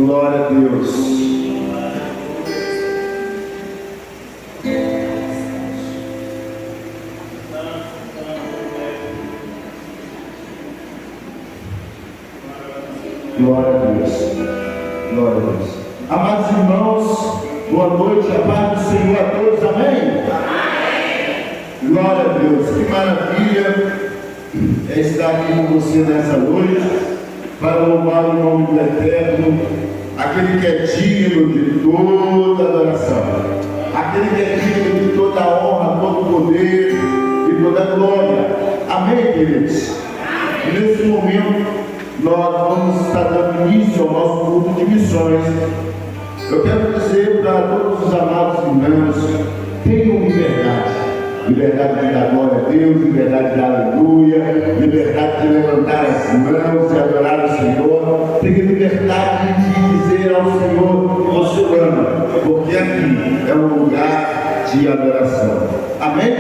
Glória a Deus. Glória a Deus. Glória a Deus. Amados irmãos, boa noite, a paz do Senhor a todos, amém? Amém. Glória a Deus, que maravilha é estar aqui com você nessa noite, para louvar o nome do Eterno, aquele que é digno de toda adoração, aquele que é digno de toda honra, todo poder e toda glória, amém, queridos? E nesse momento, nós vamos estar dando início ao nosso culto de missões. Eu quero dizer para todos os amados irmãos: tenham liberdade. Liberdade de dar glória a Deus, liberdade de dar aleluia, liberdade de levantar as mãos e adorar o Senhor. Tenha liberdade de dizer ao Senhor que você ama, porque aqui é um lugar de adoração. Amém?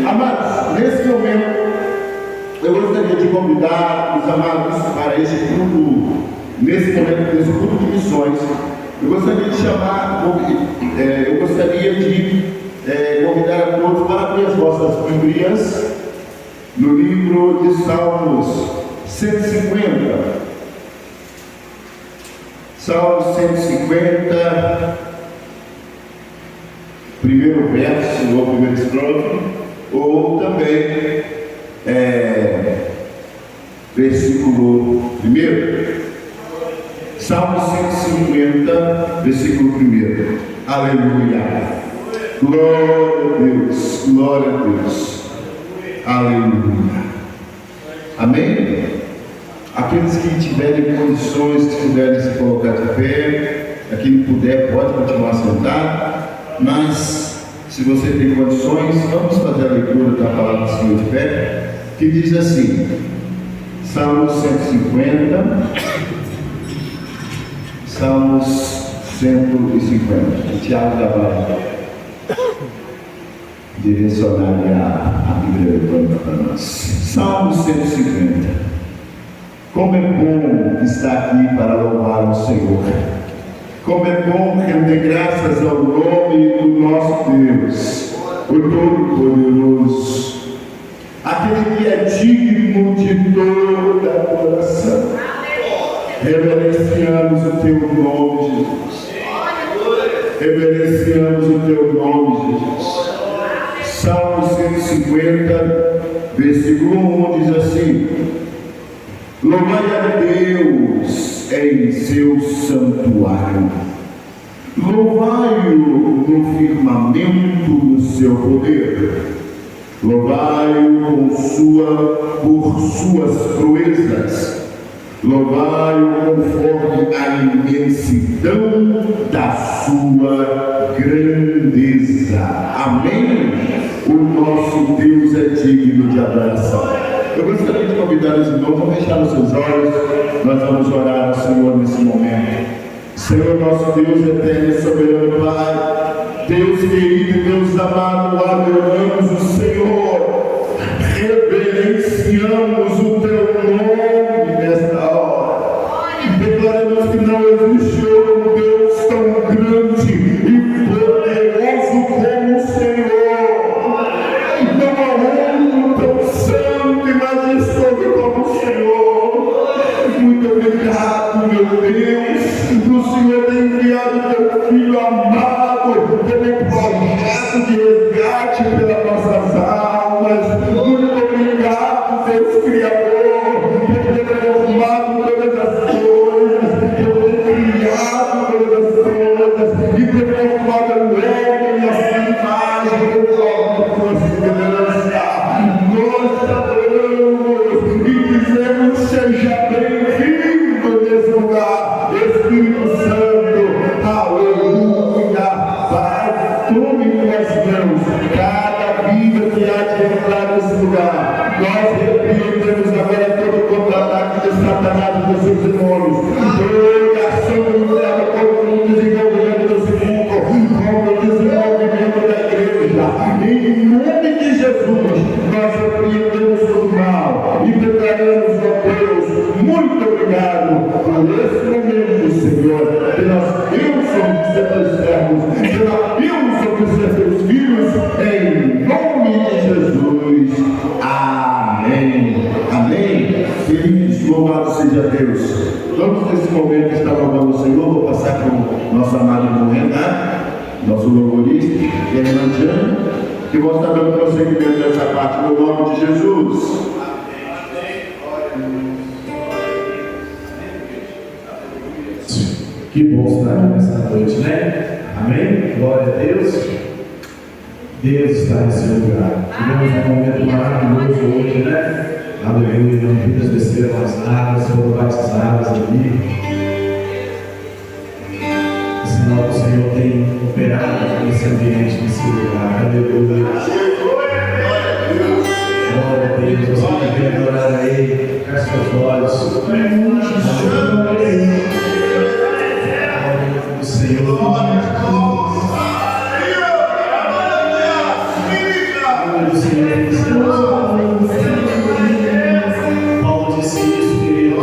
Amados, nesse momento, eu gostaria de convidar os amados para esse culto, nesse momento, desse culto de missões. Eu gostaria de convidar a todos para abrir as vossas Bíblias no livro de Salmos 150. Salmos 150, primeiro verso ou primeiro estrofe, ou também versículo 1. Salmo 150, versículo 1. Aleluia. Glória a Deus. Glória a Deus. Aleluia. Amém? Aqueles que tiverem condições, que puderem se colocar de pé, quem não puder pode continuar sentado, mas se você tem condições, vamos fazer a leitura da palavra do Senhor de pé, que diz assim, Salmos 150, Salmos 150. Tiago já vai direcionar a Bíblia eletrônica para nós. Salmos 150. Como é bom estar aqui para louvar o Senhor. Como é bom render graças ao nome do nosso Deus, o Todo-Poderoso, aquele que é digno de toda adoração. Reverenciamos o teu nome, Jesus. Reverenciamos o teu nome, Jesus. Salmo 150, versículo 1 diz assim: louvai a Deus em seu santuário, louvai-o no firmamento do seu poder, louvai-o por suas proezas, louvai-o conforme a imensidão da sua grandeza. Amém? O nosso Deus é digno de adoração. Eu gostaria de convidar os irmãos a fechar os seus olhos. Nós vamos orar ao Senhor nesse momento. Senhor, nosso Deus eterno e soberano Pai, Deus querido, Deus amado, adoramos o Senhor, reverenciamos o teu nome nesta hora. Declaramos que não existe outro Deus tão grande e poderoso como o Senhor. Não há outro tão santo e majestoso como o Senhor. Muito obrigado, meu Deus. O Senhor tem enviado teu Filho amado como projeto de resgate pelas nossas almas. Muito obrigado, Deus Criador, por ter formado todas as coisas, por ter criado todas as coisas e ter formado a lei e a sua imagem conforme a sua semelhança. Nós adoramos e dizemos: seja bem-vindo nesse lugar, Espírito Santo. Aleluia. Pai, tome em tuas mãos cada vida que há de entrar nesse lugar. Nós repreendemos agora todo o contra-ataque de Satanás e dos seus demônios, toda ação do inferno contra o desenvolvimento desse mundo. podemos ser teus filhos, em nome de Jesus. Amém. Amém. Queridos, louvado seja Deus. Vamos nesse momento estar louvando o Senhor. Vou passar para o nosso amado irmão Renato, nosso louvorista, e a irmã Jane, que vão estar dando prosseguimento dessa parte no nome de Jesus. Que bom estar aqui nessa noite, né? Amém? Glória a Deus. Deus está nesse lugar. Tivemos um momento maravilhoso hoje, né? Aleluia. Muitas desceram as águas, foram batizadas ali. O sinal que o Senhor tem operado nesse ambiente, nesse lugar. Aleluia. Glória a Deus. Você que vem adorar a Ele, feche seus olhos. Aleluia. Senhor, Paulo disse isso, querido. O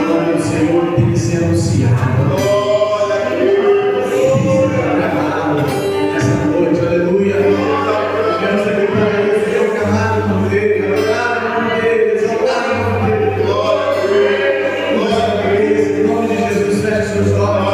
nome do Senhor tem que ser anunciado. Nessa noite, aleluia. Quero saber para Ele, Senhor, calado com Ele, adorado com Ele, exaltado com Ele. Glória a Deus, em nome de Jesus, feche seus olhos.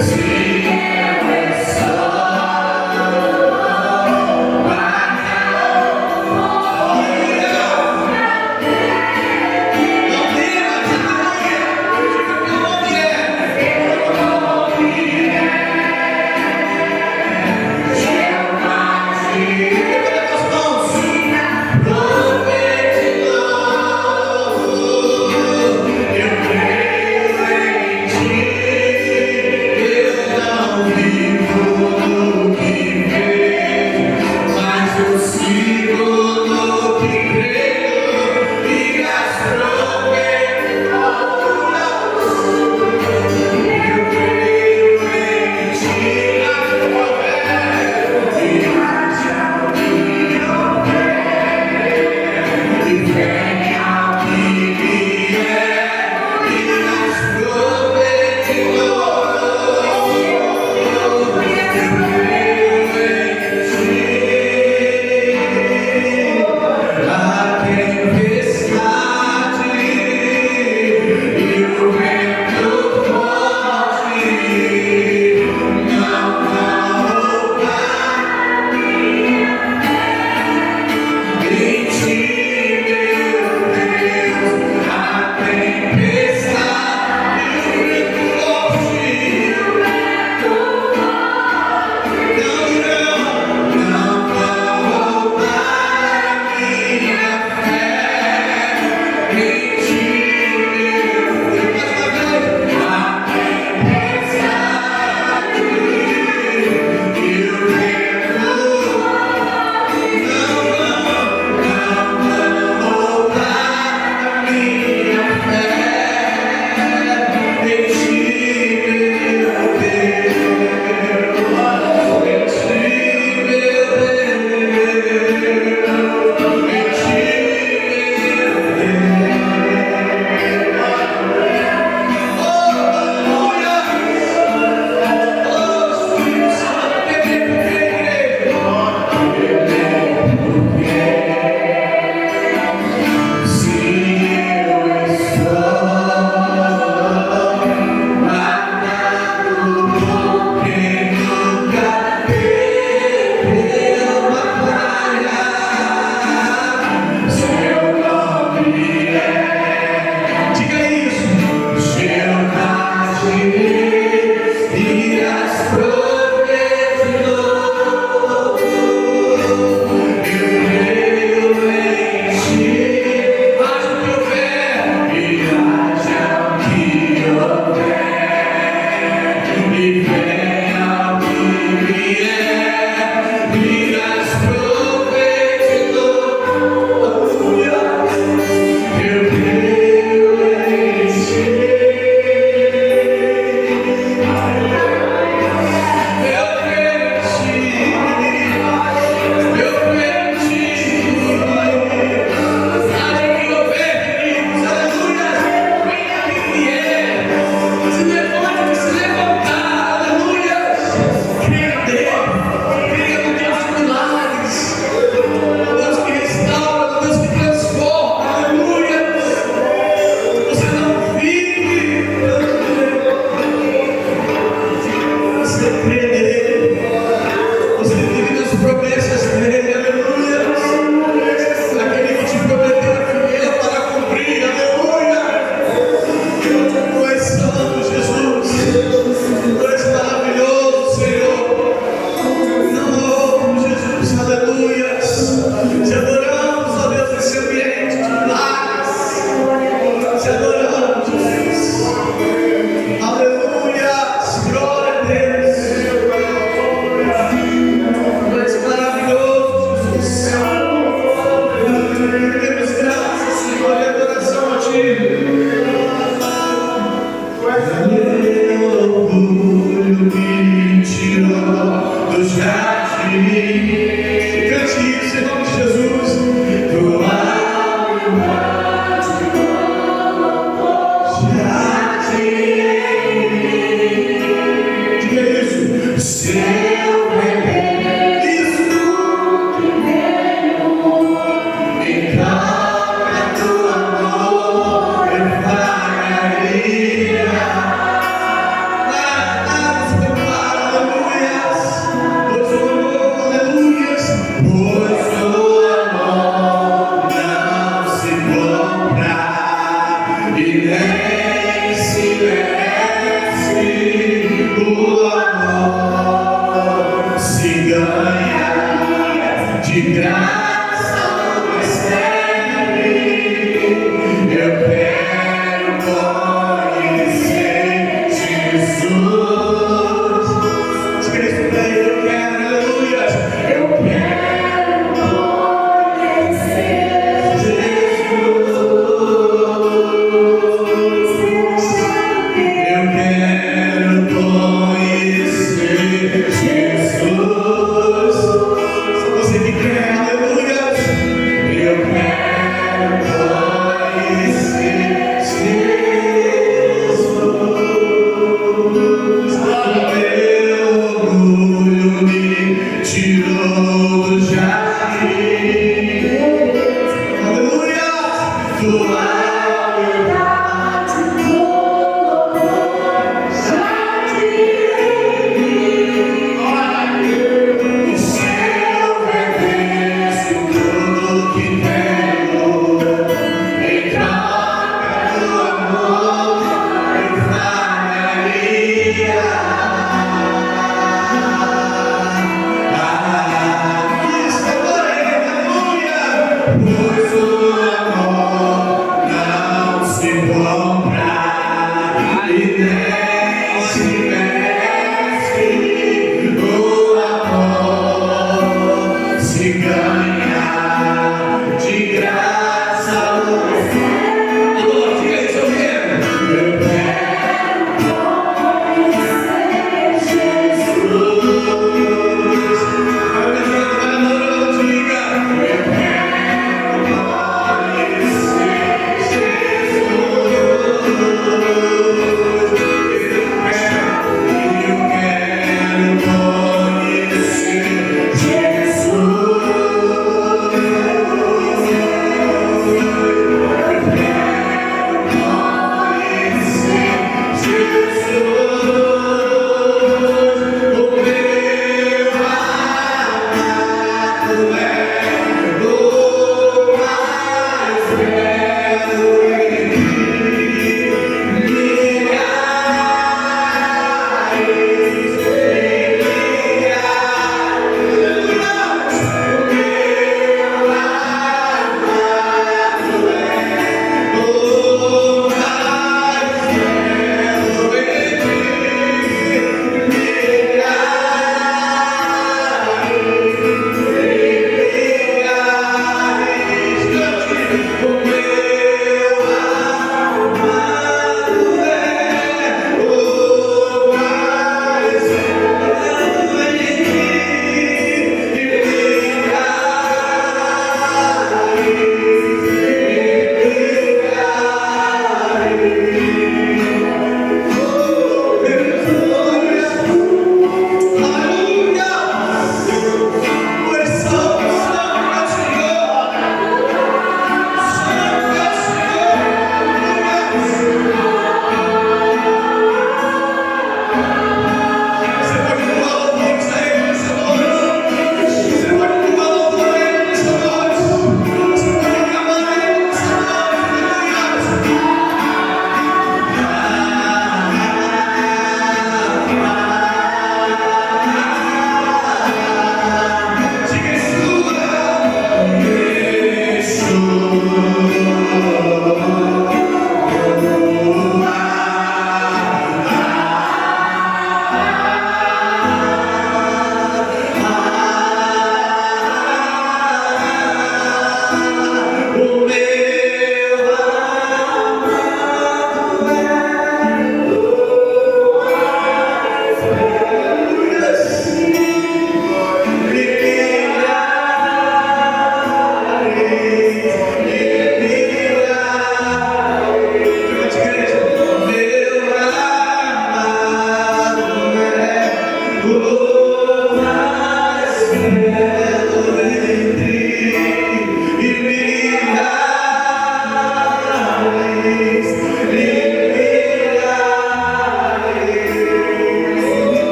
See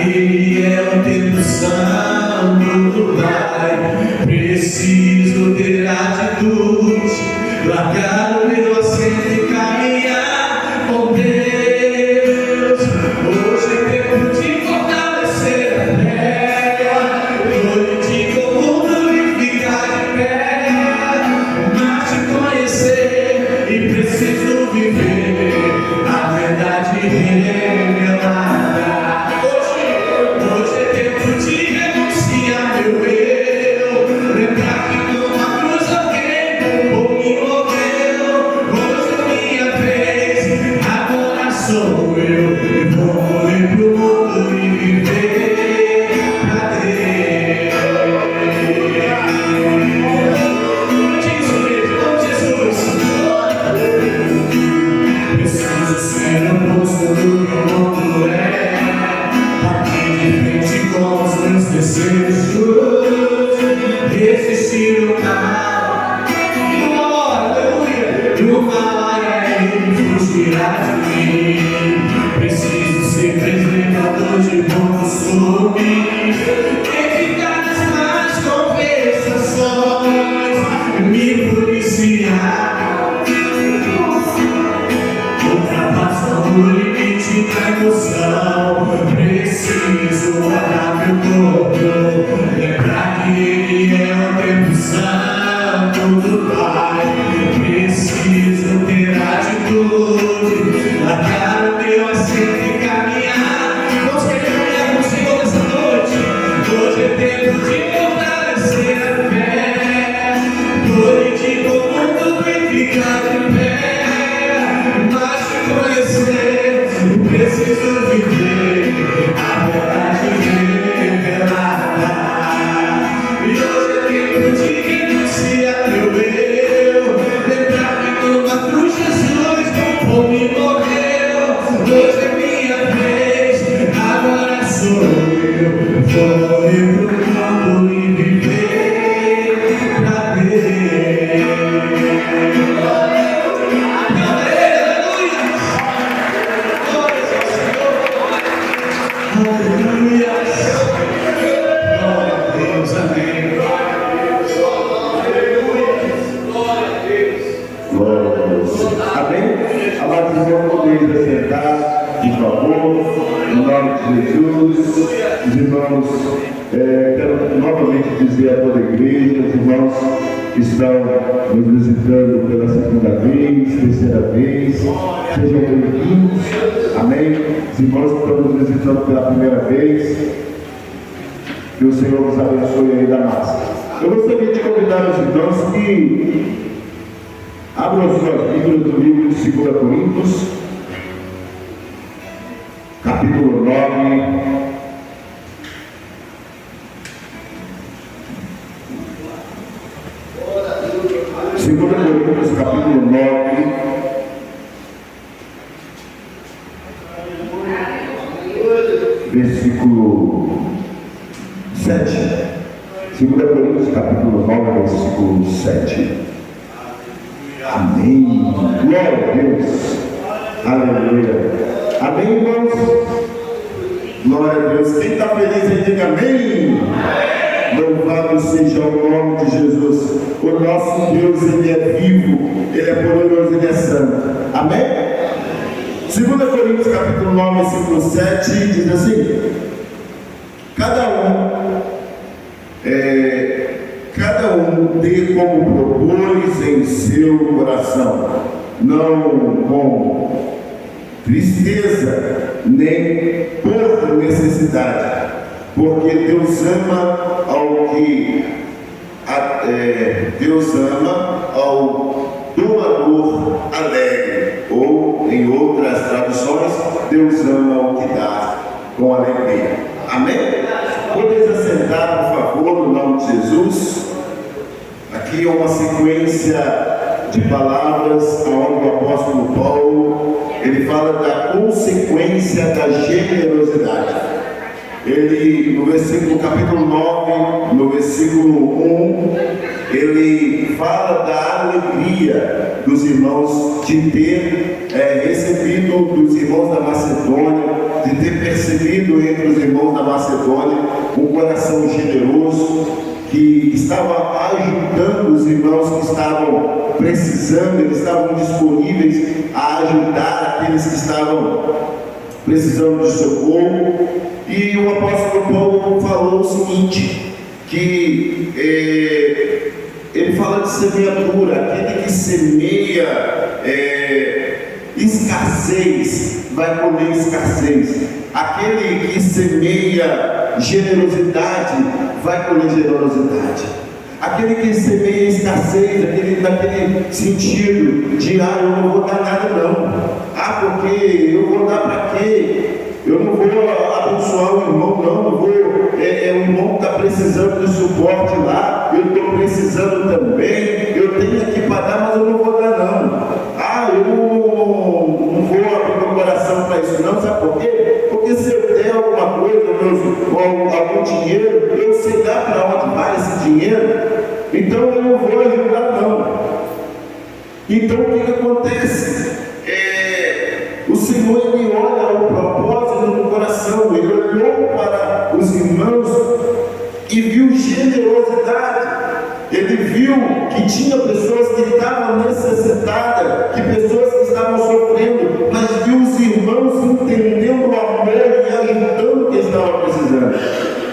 Ele é o tempo santo do Pai. Preciso ter atitude, largar o meu assento e caminhar com Deus. Hoje é tempo de fortalecer a fé, hoje de mundo e ficar de pé, mas te conhecer e preciso viver a verdade revelada. Hoje é tempo de renunciar meu eu, lembrar que numa cruz alguém por mim morreu. Hoje é minha vez, agora sou eu, e vou morrer pro mundo e viver pra Deus. Diz mesmo, vamos Jesus. Preciso ser o rosto do que o mundo é, bater de frente com os meus desejos, resistir o mal, aleluia, e o mal é fugirá de mim. Preciso ser preservador de bom costume, evitar as más conversações, me policiar, ultrapassar o limite da emoção. Preciso guardar meu corpo, lembrar que Ele é o tempo santo do Pai. Preciso ter atitude, largar o meu assento e caminhar. Vamos querer caminhar com o Senhor nessa noite. Hoje é tempo de fortalecer a fé, hoje de mundo e ficar de pé, mas te conhecer, preciso viver a verdade revelada. E hoje é tempo de renunciar meu eu, lembrar que numa cruz Jesus por mim morreu. Hoje é minha vez, agora sou eu, vou morrer pro mundo e viver pra Deus. Aleluia, glória a Deus, amém. Glória a Deus. Amém? Amados irmãos, podemos assentar, por favor, em nome de Jesus. Os irmãos, quero novamente dizer a toda a igreja, os irmãos que estão nos visitando pela segunda vez, terceira vez, sejam bem-vindos. Amém? Os irmãos que estão nos visitando pela primeira vez, que o Senhor nos abençoe ainda mais. Eu gostaria de convidar os irmãos que abram as suas Bíblias do livro de 2 Coríntios, capítulo 9. Segunda Coríntios, capítulo 9, versículo 7. 2 Coríntios, capítulo 9, versículo 7. Amém. Glória a Deus. Aleluia. Amém, irmãos? Glória a Deus. Quem está feliz aí, diga amém. Louvado seja o nome de Jesus. O nosso Deus, Ele é vivo, Ele é poderoso, Ele é santo. Amém? 2 Coríntios capítulo 9, versículo 7 diz assim: cada um dê como propôs em seu coração, não com tristeza, nem por necessidade, porque Deus ama ao doador alegre, ou em outras traduções, Deus ama o que dá com alegria. Amém? Podeis assentar, por favor, no nome de Jesus. Aqui é uma sequência de palavras onde o apóstolo Paulo ele fala da consequência da generosidade. Ele, no versículo capítulo 9, no versículo 1, ele fala da alegria dos irmãos de ter recebido dos irmãos da Macedônia de ter percebido entre os irmãos da Macedônia um coração generoso, que estava ajudando os irmãos que estavam precisando, eles estavam disponíveis a ajudar aqueles que estavam precisando de socorro. E o apóstolo Paulo falou o seguinte, que ele fala de semeadura, aquele que semeia escassez vai colher escassez, aquele que semeia generosidade vai colher generosidade, aquele que semeia escassez, naquele sentido de eu não vou dar nada não, porque eu vou dar para quê? Eu não vou abençoar o irmão não, o irmão está precisando de suporte lá, eu estou precisando também, eu tenho que pagar, mas eu não vou dar não. Eu não vou abrir meu coração para isso não, sabe por quê? Porque se eu der alguma coisa, algum dinheiro, eu sei dar para onde vai esse dinheiro, então eu não vou ajudar não. Então o que acontece? O Senhor, ele olha o propósito no coração, ele olhou para os irmãos e viu generosidade. Ele viu que tinha pessoas que estavam necessitadas, que pessoas que estavam sofrendo, mas viu os irmãos entendendo o amor e ajudando quem estava precisando.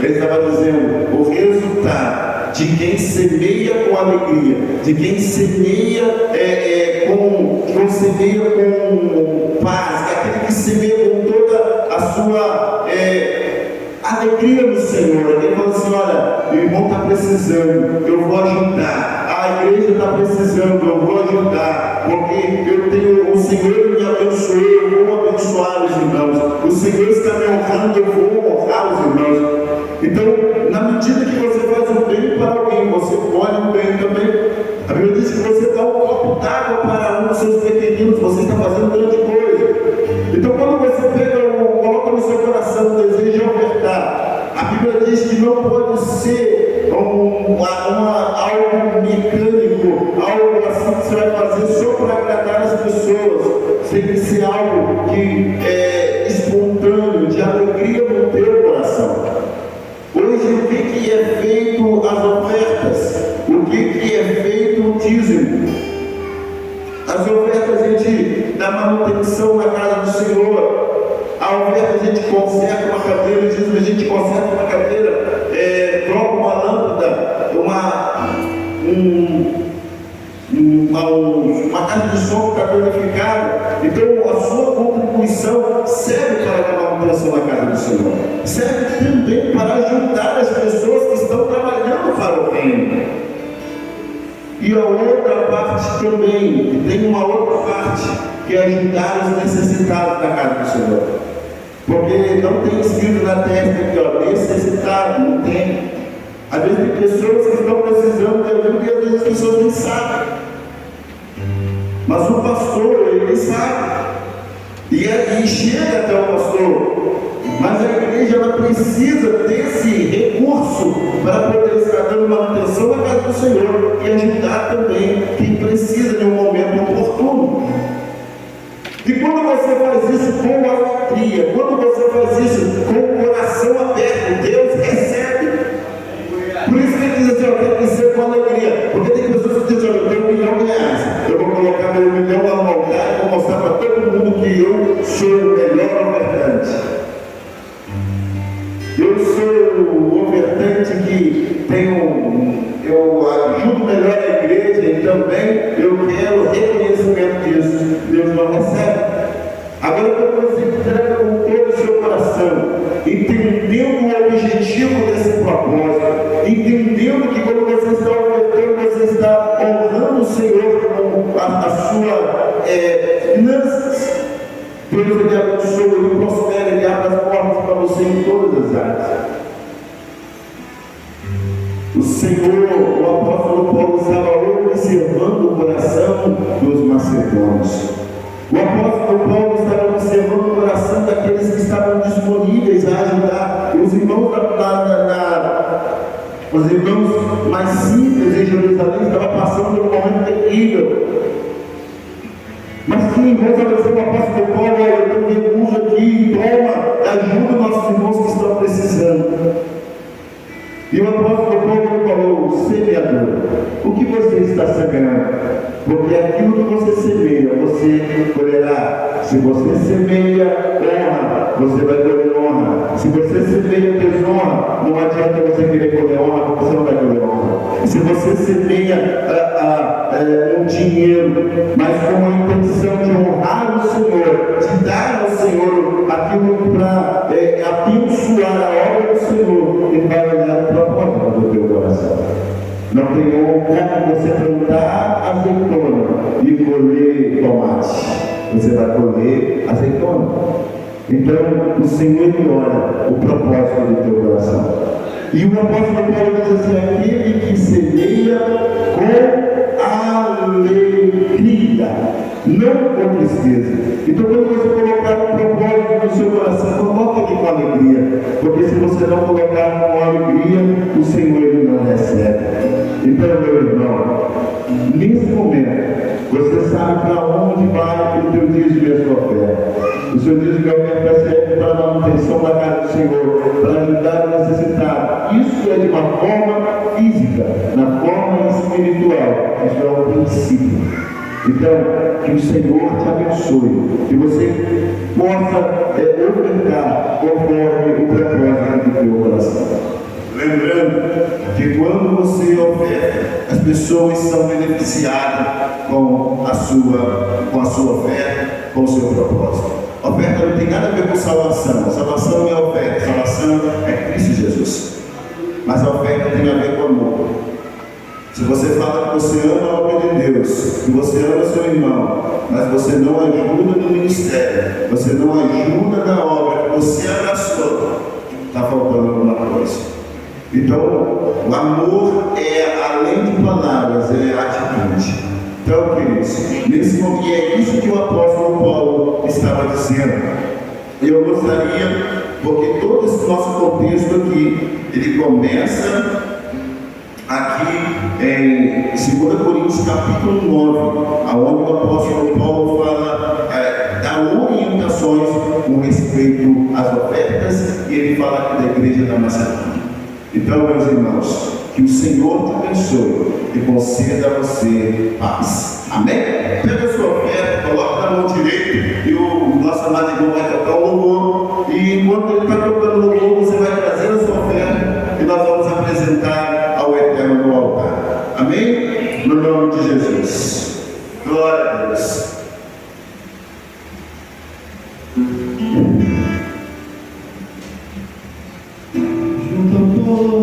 Ele estava dizendo, o resultado de quem semeia com alegria, de quem semeia com paz, aquele que semeia com toda a sua alegria no Senhor. Ele falou assim, olha, o irmão está precisando, eu vou ajudar, a igreja está precisando, eu vou ajudar, porque o Senhor me abençoou, eu vou abençoar os irmãos, o Senhor está me honrando, eu vou honrar os irmãos. Então, na medida que você faz o bem para alguém, você colhe o bem também. A Bíblia diz que você dá um copo d'água para um dos seus pequeninos, você está fazendo grande coisa. Então, quando você coloca no seu coração o desejo de ofertar, a Bíblia diz que não pode ser algo mecânico, algo assim que você vai fazer só para agradar as pessoas. Tem que ser algo que é espontâneo, de alegria no teu coração. Hoje, o que é feito as ofertas? O que é feito o dízimo? As ofertas a gente dá manutenção na casa do Senhor. A oferta a gente conserta uma cadeira, o dízimo a gente conserta uma cadeira, troca uma lâmpada, uma casa de som para danificada. Então a sua contribuição serve para a manutenção da casa do Senhor, serve também para ajudar as pessoas que estão trabalhando para o reino. E a outra parte também, tem uma outra parte, que é ajudar os necessitados da casa do Senhor. Porque não tem escrito na testa aqui, ó, necessitado, não tem. Às vezes tem pessoas que estão precisando de ajuda e às vezes as pessoas nem sabem. Mas o pastor, ele sabe. E chega até o pastor. Mas a igreja, ela precisa desse recurso para poder estar dando manutenção na casa do Senhor e ajudar também quem precisa de um momento oportuno. E quando você faz isso com alegria, quando você faz isso com o coração aberto, Deus recebe. Por isso que ele diz assim, tem que ser com alegria. Porque tem pessoas que dizem, eu tenho R$1 milhão, eu vou colocar meu R$1 milhão lá no altar e vou mostrar para todo mundo que eu sou o melhor ofertante. Eu sou o ofertante que eu ajudo melhor a igreja e também eu quero reconhecimento disso. Deus não recebe. Agora, quando você entrega com todo o seu coração, entendendo o objetivo desse propósito, entendendo que quando você está ofertando, você está honrando o Senhor com a sua finanças, Deus ele abençoa, ele prospera, ele abre as portas para você em todas as áreas. O Senhor, o apóstolo Paulo, estava observando o coração dos macedônios. O apóstolo Paulo estava observando o coração daqueles que estavam disponíveis a ajudar os irmãos os irmãos mais simples em Jerusalém estavam passando por um momento terrível. Mas que irmãos, o apóstolo Paulo, eu tenho recurso aqui, toma, ajuda nossos irmãos que estão precisando. E o apóstolo Paulo falou: semeador, o que você está semeando? Porque aquilo que você semeia, você colherá. Se você semeia honra, você vai colher honra. Se você semeia desonra, não adianta você querer colher honra, porque você não vai colher honra. Se você semeia um dinheiro, mas com a intenção de honrar o Senhor, de dar ao Senhor aquilo para abençoar a obra do Senhor, Ele vai olhar para a porta do teu coração. Não tem como você plantar azeitona e colher tomate. Você vai colher azeitona. Então, o Senhor ele olha o propósito do teu coração. E o apóstolo Paulo diz assim: aquele que semeia com alegria, não com tristeza. Então, quando você colocar um propósito no seu coração, coloque ele com alegria. Porque se você não colocar com alegria, o Senhor ele não recebe. Então, meu irmão, nesse momento, você sabe para onde vai o teu dízimo e a sua oferta. O seu dízimo e a oferta serve para a manutenção da casa do Senhor, para ajudar o necessitado. Isso é de uma forma física, na forma espiritual. Isso é um princípio. Então, que o Senhor te abençoe, que você possa ofertar conforme o propósito do teu coração. Lembrando que quando você oferta, as pessoas são beneficiadas com a sua oferta, com o seu propósito. A oferta não tem nada a ver com salvação. Salvação é oferta, salvação é Cristo Jesus. Mas a oferta tem a ver com amor. Se você fala que você ama a obra de Deus, que você ama seu irmão, mas você não ajuda no ministério, você não ajuda na obra que você abraçou, está faltando alguma coisa. Então, o amor é além de palavras, é atitude. Então, queridos, nesse momento, e é isso que o apóstolo Paulo estava dizendo. Eu gostaria, porque todo esse nosso contexto aqui, ele começa aqui em 2 Coríntios capítulo 9, aonde o apóstolo Paulo fala, dá orientações com respeito às ofertas, e ele fala aqui da igreja da Macedônia. Então, meus irmãos, que o Senhor te abençoe e conceda a você paz. Amém? Pega a sua oferta, coloca na mão direita e o nosso amado irmão vai tocar o louvor. E enquanto ele está tocando o louvor, você vai trazer a sua oferta e nós vamos apresentar ao Eterno no altar. Amém? No nome de Jesus. Glória a Deus.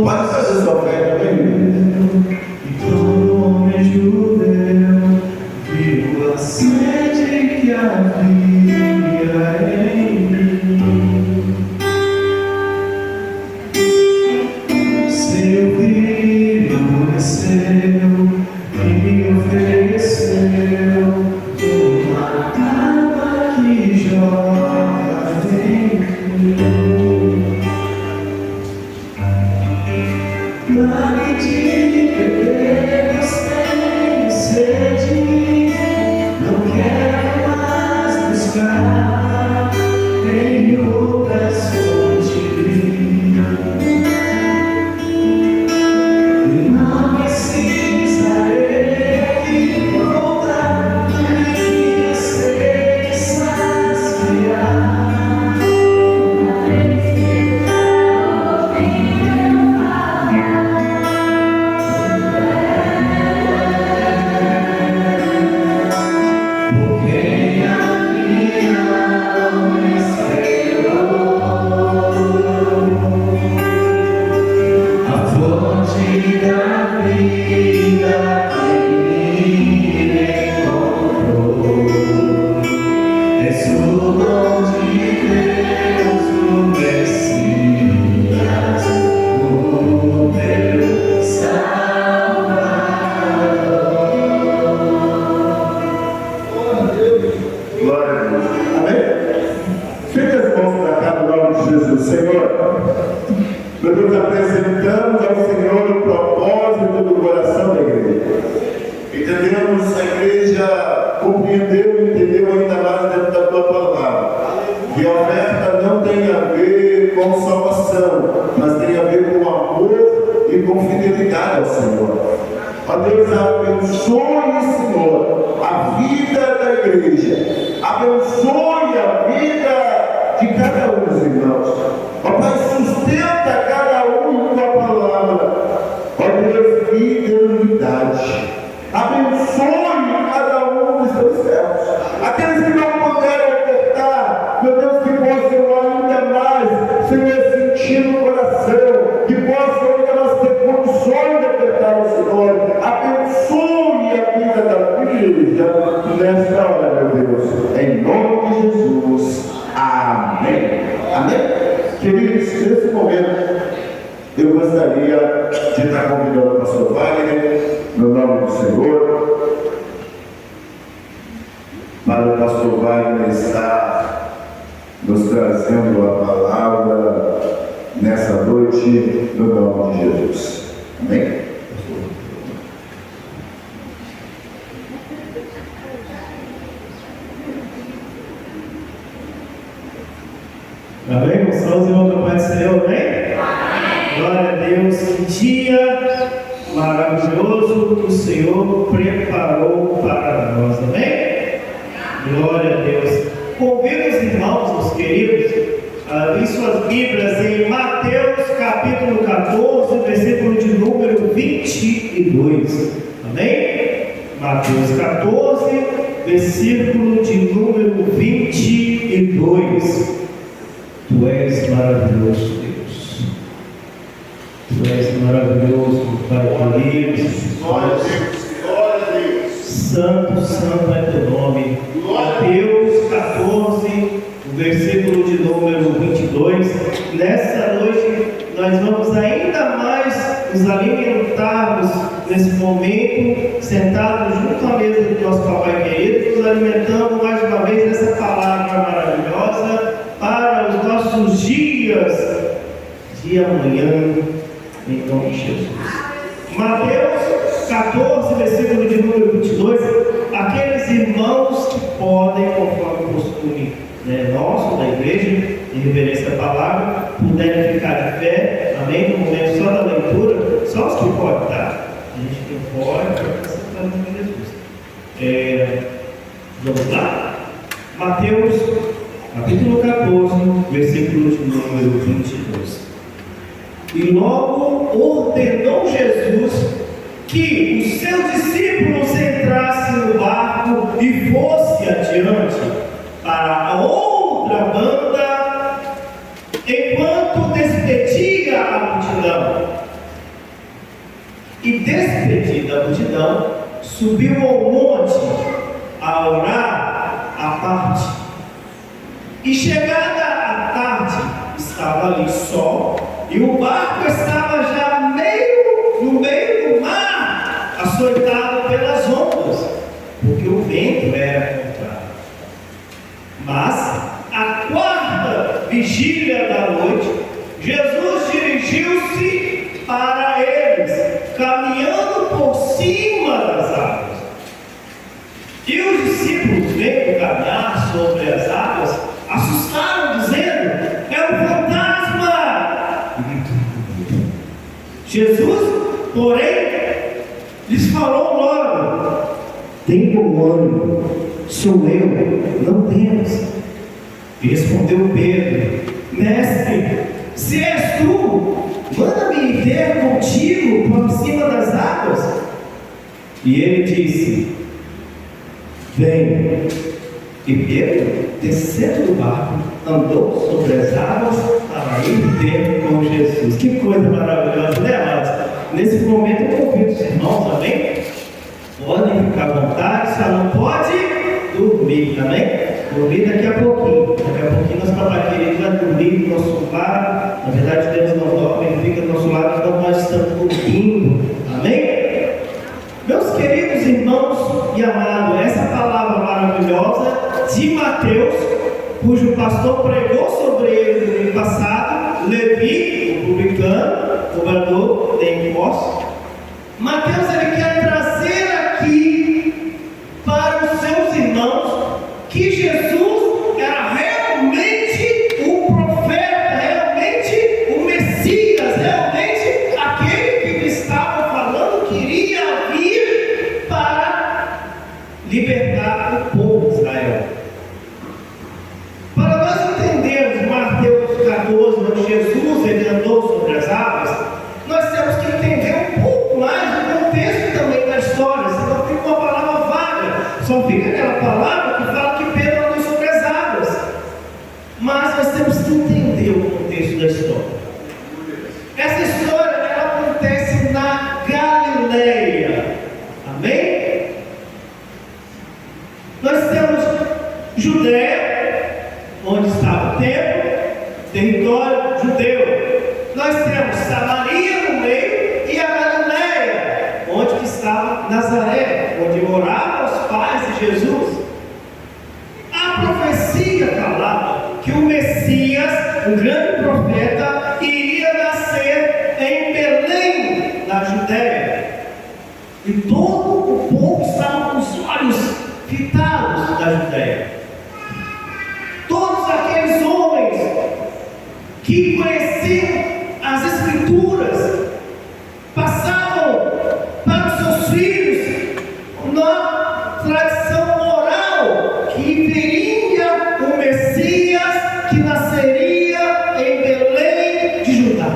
Pode fazer sua oferta, amém? E todo homem judeu viu a sede que havia em mim. Seu filho amoleceu e me ofereceu uma água que jorra em mim. Para de beber, tenho sede, não quero mais buscar em outras fontes. Não precisa ele voltar, eu sei saciar. Compreendeu e entendeu ainda mais dentro da tua palavra. Que a oferta não tem a ver com salvação, mas tem a ver com amor e com fidelidade ao Senhor. Ó Deus, abençoe, Senhor, a vida da igreja, abençoe a vida de cada um dos irmãos. Ó Pai, sustenta cada um com a palavra. Ó Deus, fidelidade. Abençoe cada um dos teus servos. Aqueles que não puderam ofertar, meu Deus, que possam ainda mais, Senhor, sentir no coração, que possam ainda mais ter condições de ofertar ao Senhor. Abençoe a vida da igreja nesta hora, meu Deus. Em nome de Jesus. Amém. Amém. Queridos, nesse momento, eu gostaria de estar convidando o pastor Wagner, no nome do Senhor, para o pastor Wagner estar nos trazendo a palavra nessa noite, no nome de Jesus. Amém? Amém? Gostamos, irmão, do Pai do Senhor, amém? Glória a Deus, que dia maravilhoso que o Senhor preparou para nós, amém? Glória a Deus. Convido os irmãos, meus queridos, a abrir suas Bíblias em Mateus capítulo 14, versículo de número 22, amém? Mateus 14, versículo de número 22. Tu és maravilhoso, Deus. Tu és maravilhoso, Pai querido. Glória a Deus, glória a Deus. Santo, santo é teu nome. Mateus 14, o versículo de número 22. Nessa noite, nós vamos ainda mais nos alimentarmos nesse momento, sentados junto à mesa do nosso Papai querido, nos alimentando mais uma vez dessa palavra maravilhosa para os nossos dias de amanhã, em nome de Jesus. Mateus 14, versículo de número 22. Aqueles irmãos que podem, conforme o costume nosso, da igreja, em reverência à palavra, puderem ficar de pé, amém? No momento só da leitura, só os que podem, tá? A gente não pode, para o nome de Jesus. Vamos lá? Mateus capítulo 14, versículo de número 22. E logo ordenou Jesus que os seus discípulos entrassem no barco e fossem adiante para a outra banda, enquanto despedia a multidão. E despedida a multidão, subiu ao monte a orar à parte. E chegada a tarde, estava ali só, e o barco estava já no meio do mar, açoitado pelas ondas, porque o vento era contrário. Mas, à quarta vigília da noite, Jesus dirigiu-se para eles, caminhando por cima das águas. E os discípulos, vendo caminhar sobre as águas, assustaram, dizendo: é um fantasma! Jesus, porém, lhes falou logo: tem bom ânimo, sou eu, não temas. E respondeu Pedro: mestre, se és tu, manda-me ir ter contigo por cima das águas. E ele disse: vem. E Pedro, descendo do barco, andou sobre as águas para ir ter com Jesus. Que coisa maravilhosa, né, amados? Nesse momento eu convido os irmãos, amém? Podem ficar à vontade, só não pode dormir, amém? Dormir daqui a pouquinho. Daqui a pouquinho nosso papai querido vai dormir do nosso lado. Na verdade, Deus não dorme, ele fica do nosso lado, então nós estamos dormindo, amém? Meus queridos irmãos e amados, essa palavra maravilhosa de Mateus, cujo pastor pregou sobre ele no ano passado, Levi, o publicano, cobrador de impostos. Mateus, ele quer trazer aqui para os seus irmãos que Jesus era realmente um profeta, realmente Nazaré, onde moravam os pais de Jesus, a profecia falava que o Messias, o grande profeta, iria nascer em Belém, na Judéia. E todo o povo estava com os olhos fitados na Judéia. Todos aqueles homens que conheciam as Escrituras passavam para os seus filhos na tradição oral que viria o Messias que nasceria em Belém de Judá.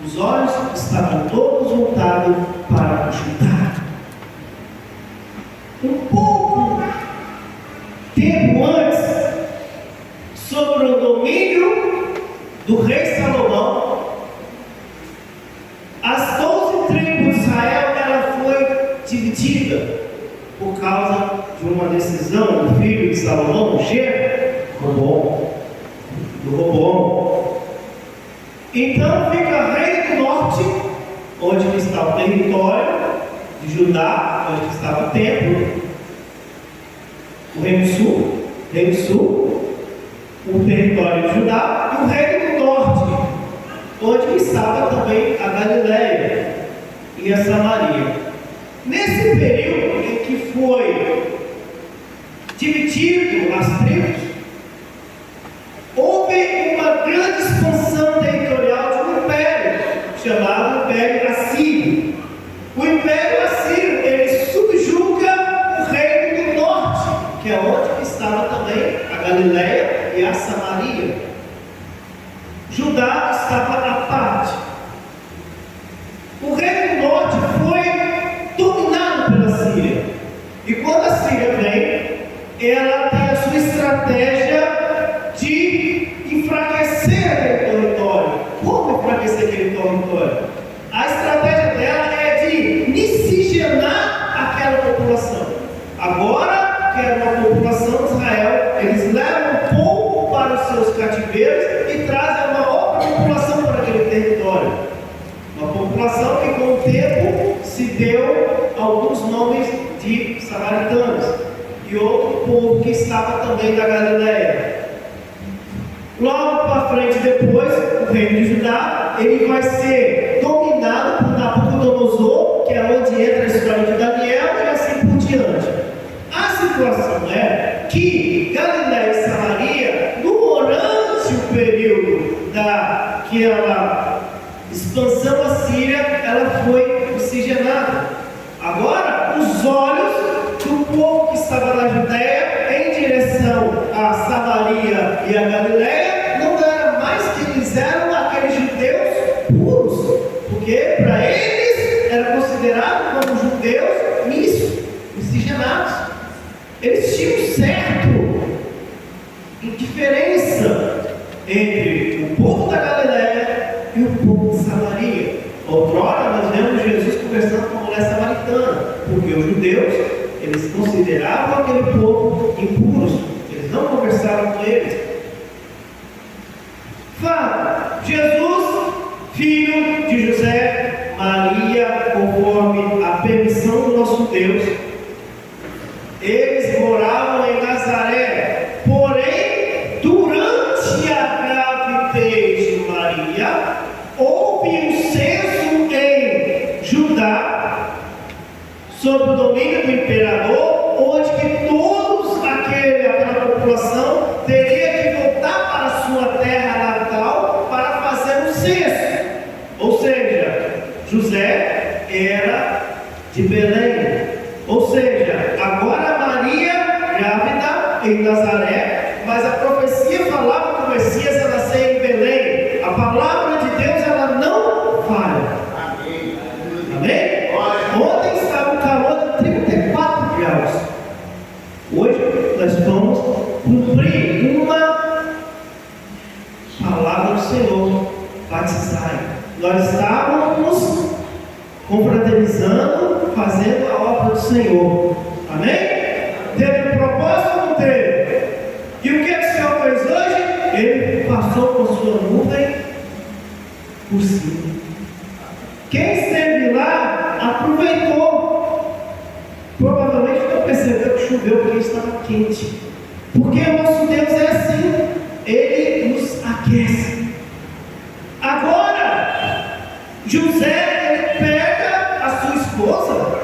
Os olhos estavam todos voltados para Judá. Um pouco tempo antes, sobre o domínio do rei Salomão, as 12 tribos de Israel ela foi dividida por causa de uma decisão do filho de Salomão, Roboão. Então fica Reino do Norte, onde está o território de Judá, onde estava o templo, o Reino do Sul, o território de Judá, e o Reino do Norte, onde estava também a Galileia e a Samaria. Nesse período em que foi dividido as tribos, houve uma grande expansão territorial de um império, chamado Império Assírio. O Império Assírio, ele subjuga o Reino do Norte, que é onde estava também a Galileia e a Samaria. Judá estava à parte. O Reino do Norte foi dominado pela Síria. E quando a Síria vem, ela tem a sua estratégia de enfraquecer aquele território. Como enfraquecer aquele território? A estratégia dela é de miscigenar aquela população. Agora, que era uma população de Israel, eles levam um pouco para os seus cativeiros e trazem uma outra população para aquele território. Uma população que com o tempo se deu alguns nomes de samaritanos e outro povo que estava também da Galileia. Logo para frente depois, o reino de Judá, ele vai ser dominado por Nabucodonosor, que é onde entra a história de Daniel e assim por diante. A situação é que Galileia e Samaria, durante o período daquela expansão assíria, ela foi miscigenada. Agora, os olhos do povo que estava na Judéia em direção a Samaria e a Galileia não era mais que eles eram aqueles judeus puros, porque para eles era considerado como judeus miscigenados. Eles tinham certo diferença entre o povo da Galileia e o povo de Samaria. Outrora nós vemos Jesus conversando com a mulher samaritana, porque os judeus, eles consideravam aquele povo impuros, eles não conversavam com eles. Fato, Jesus, filho de José, Maria, conforme a permissão do nosso Deus, eles moravam em Nazaré. Porém, durante a gravidez de Maria, houve um censo em Judá, sob o domínio do imperador, onde que todos aquela população teria que voltar para a sua terra natal para fazer um censo. Ou seja, José era de Belém. Ou seja, agora Maria grávida em Nazaré, mas a profecia falava que o Messias ia nascer em Belém. A palavra de Deus, ela não falha. Amém? Amém? Ontem estava um calor de 34 graus. Hoje nós vamos cumprir uma palavra do Senhor, batizai. Nós estávamos confraternizando, fazendo a obra do Senhor. Amém? Teve um propósito ou não teve? E o que o Senhor fez hoje? Ele passou com sua nuvem por cima. Quem esteve lá aproveitou. provavelmente não percebeu que choveu porque estava quente. Porque o nosso Deus é assim, Ele nos aquece. Agora, José, ele pega a sua esposa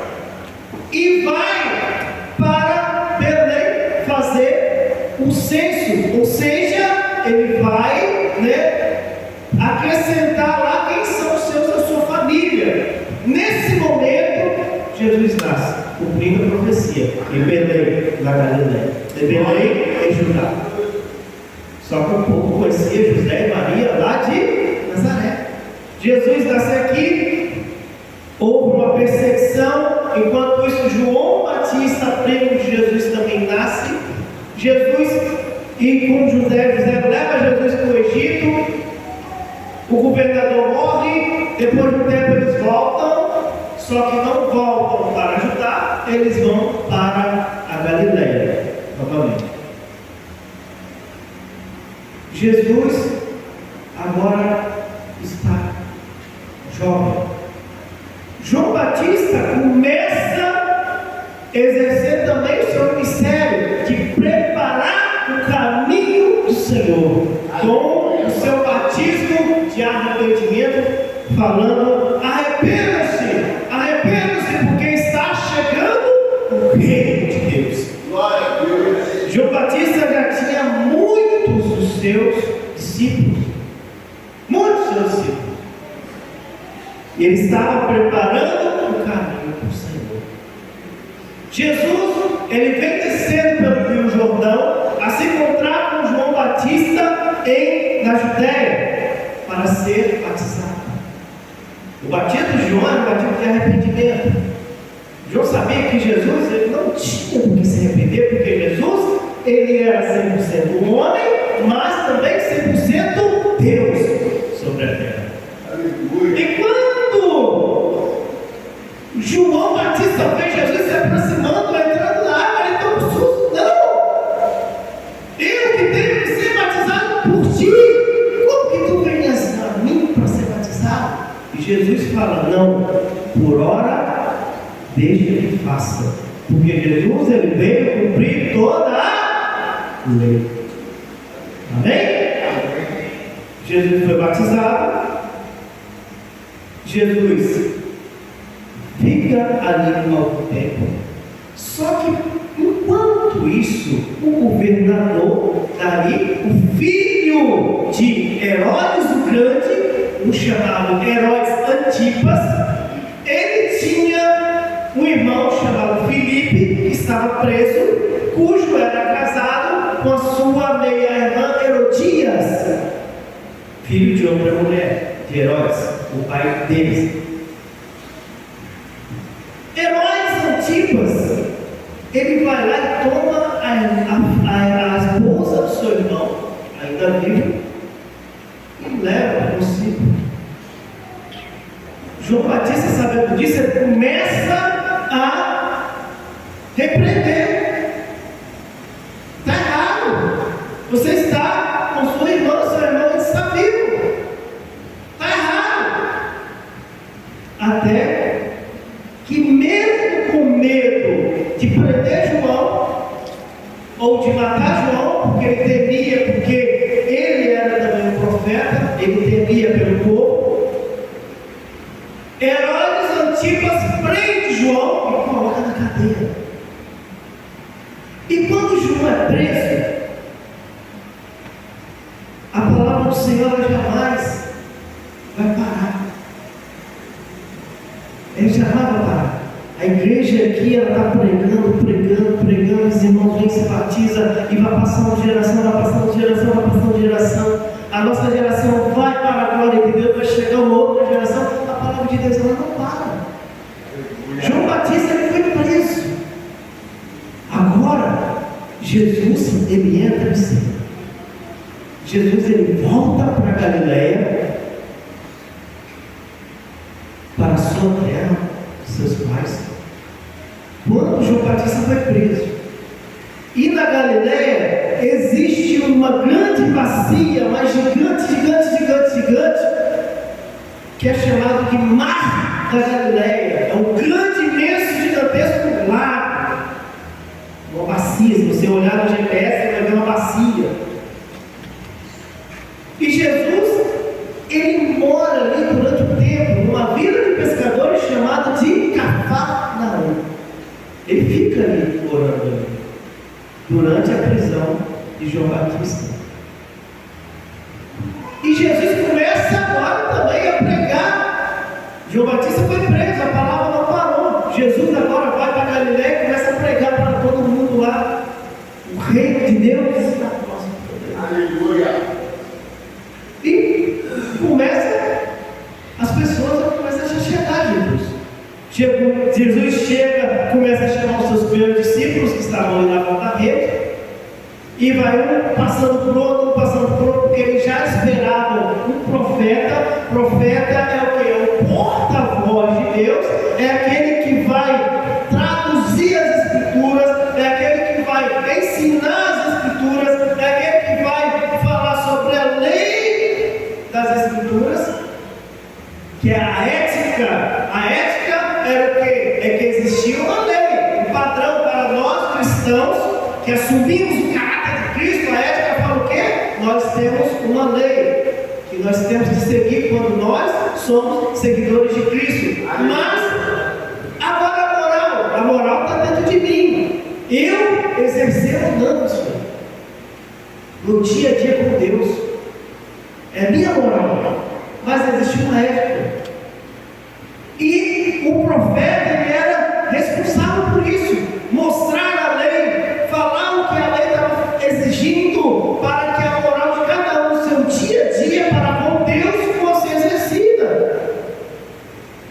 e vai para Belém fazer o censo, ou seja, ele vai, acrescentar lá quem são os seus da sua família. Nesse momento, Jesus nasce, cumprindo a profecia, em Belém, na Galileia. De Belém, em Judá. Só que o povo conhecia José e Maria lá de Nazaré. Jesus nasce aqui, houve uma perseguição. Enquanto isso, João Batista, primo de Jesus, também nasce. Jesus, e com José leva Jesus para o Egito. O governador morre. Depois de um tempo eles voltam, só que não voltam para Judá, eles vão para a Galileia novamente. Jesus agora está jovem. João Batista começa a exercer também o seu ministério de preparar o caminho do Senhor, com o seu batismo de arrependimento, falando: arrependa-se, porque está chegando o reino de Deus. Glória a Deus. João Batista já tinha muitos dos seus discípulos, e ele estava preparando o caminho para o Senhor. Jesus, ele vem descendo pelo Rio Jordão a se encontrar com João Batista na Judéia para ser batizado. O batismo de João era um batismo de arrependimento. João sabia que Jesus, ele não tinha por que se arrepender, porque Jesus, ele era 100% homem, mas também 100% Deus sobre a terra. Aleluia. E quando João Batista vê Jesus se aproximando, entrando na água, ele toma um susto. Não! Eu que tenho que ser batizado por ti. Como que tu venhas a mim para ser batizado? E Jesus fala: não, por hora, deixa que faça. Porque Jesus, ele veio cumprir toda a lei. Amém? Jesus foi batizado. Jesus fica ali ao tempo. Só que enquanto isso, o governador dali, o filho de Herodes o Grande, o chamado Herodes Antipas, ele tinha um irmão chamado Filipe, que estava preso, cujo era casado com a sua meia-irmã Herodias, filho de outra mulher, de Herodes, o pai deles. Herodes Antipas, ele vai lá e toma a esposa do seu irmão, ainda vivo, e leva consigo. João Batista, sabendo disso, ele começa a repreender. Está errado. Você está com sua irmã, seu irmão está vivo. Está errado. Até que, mesmo com medo de prender João, ou de matar João, porque ele temia, porque ele era também um profeta, ele temia pelo povo, Herodes Antipas prende João e coloca na cadeia. E quando João é preso, a palavra do Senhor jamais vai parar. Ele jamais vai parar. A igreja aqui, ela está pregando, os irmãos vêm, se batiza e vai passando de geração, vai passando de geração, vai passando de geração. A nossa geração vai para a glória de Deus, vai chegar uma outra geração. A palavra de Deus, ela não para. João Batista, ele foi preso. Agora, Jesus, ele entra em cena. Jesus, ele volta para a Galileia, para a sua terra, seus pais. Quando João Batista foi preso, e na Galileia existe uma grande bacia, mas gigante, que é chamado de Mar da Galileia. É um grande, imenso, gigantesco lago. bacia. Se você olhar no GPS, você vai ver uma bacia. E Jesus, ele mora ali durante um tempo, numa vila de pescadores chamada de Cafarnaum. Ele fica ali morando ali, durante a prisão de João Batista. E Jesus começa agora também a pregar. João Batista foi preso, a palavra não parou. Jesus agora vai para Galileia e começa a pregar para todo mundo lá. O reino de Deus está no nosso poder. Aleluia. E as pessoas começam a chegar a Jesus. Jesus chega, começa a chamar os seus primeiros discípulos que estavam ali na volta da rede. E vai um passando por outro, porque eles já esperavam um profeta. Profeta é o que? É o porta-voz de Deus, é aquele que vai traduzir as Escrituras, é aquele que vai ensinar as Escrituras, é aquele que vai falar sobre a lei das Escrituras, que é a ética. A ética era o que? É que existia uma lei, um padrão para nós cristãos que assumimos o caráter de Cristo. A ética fala o quê? Nós temos uma lei que nós temos de seguir quando nós somos seguidores de Cristo. Mas agora a moral está dentro de mim. Eu exercendo isso no dia a dia com Deus. É minha moral. Mas existe uma ética. E o profeta, ele era responsável por isso. Mostrar a lei, falar o que a lei estava exigindo, para que a moral de cada um no seu dia a dia para com Deus fosse exercida.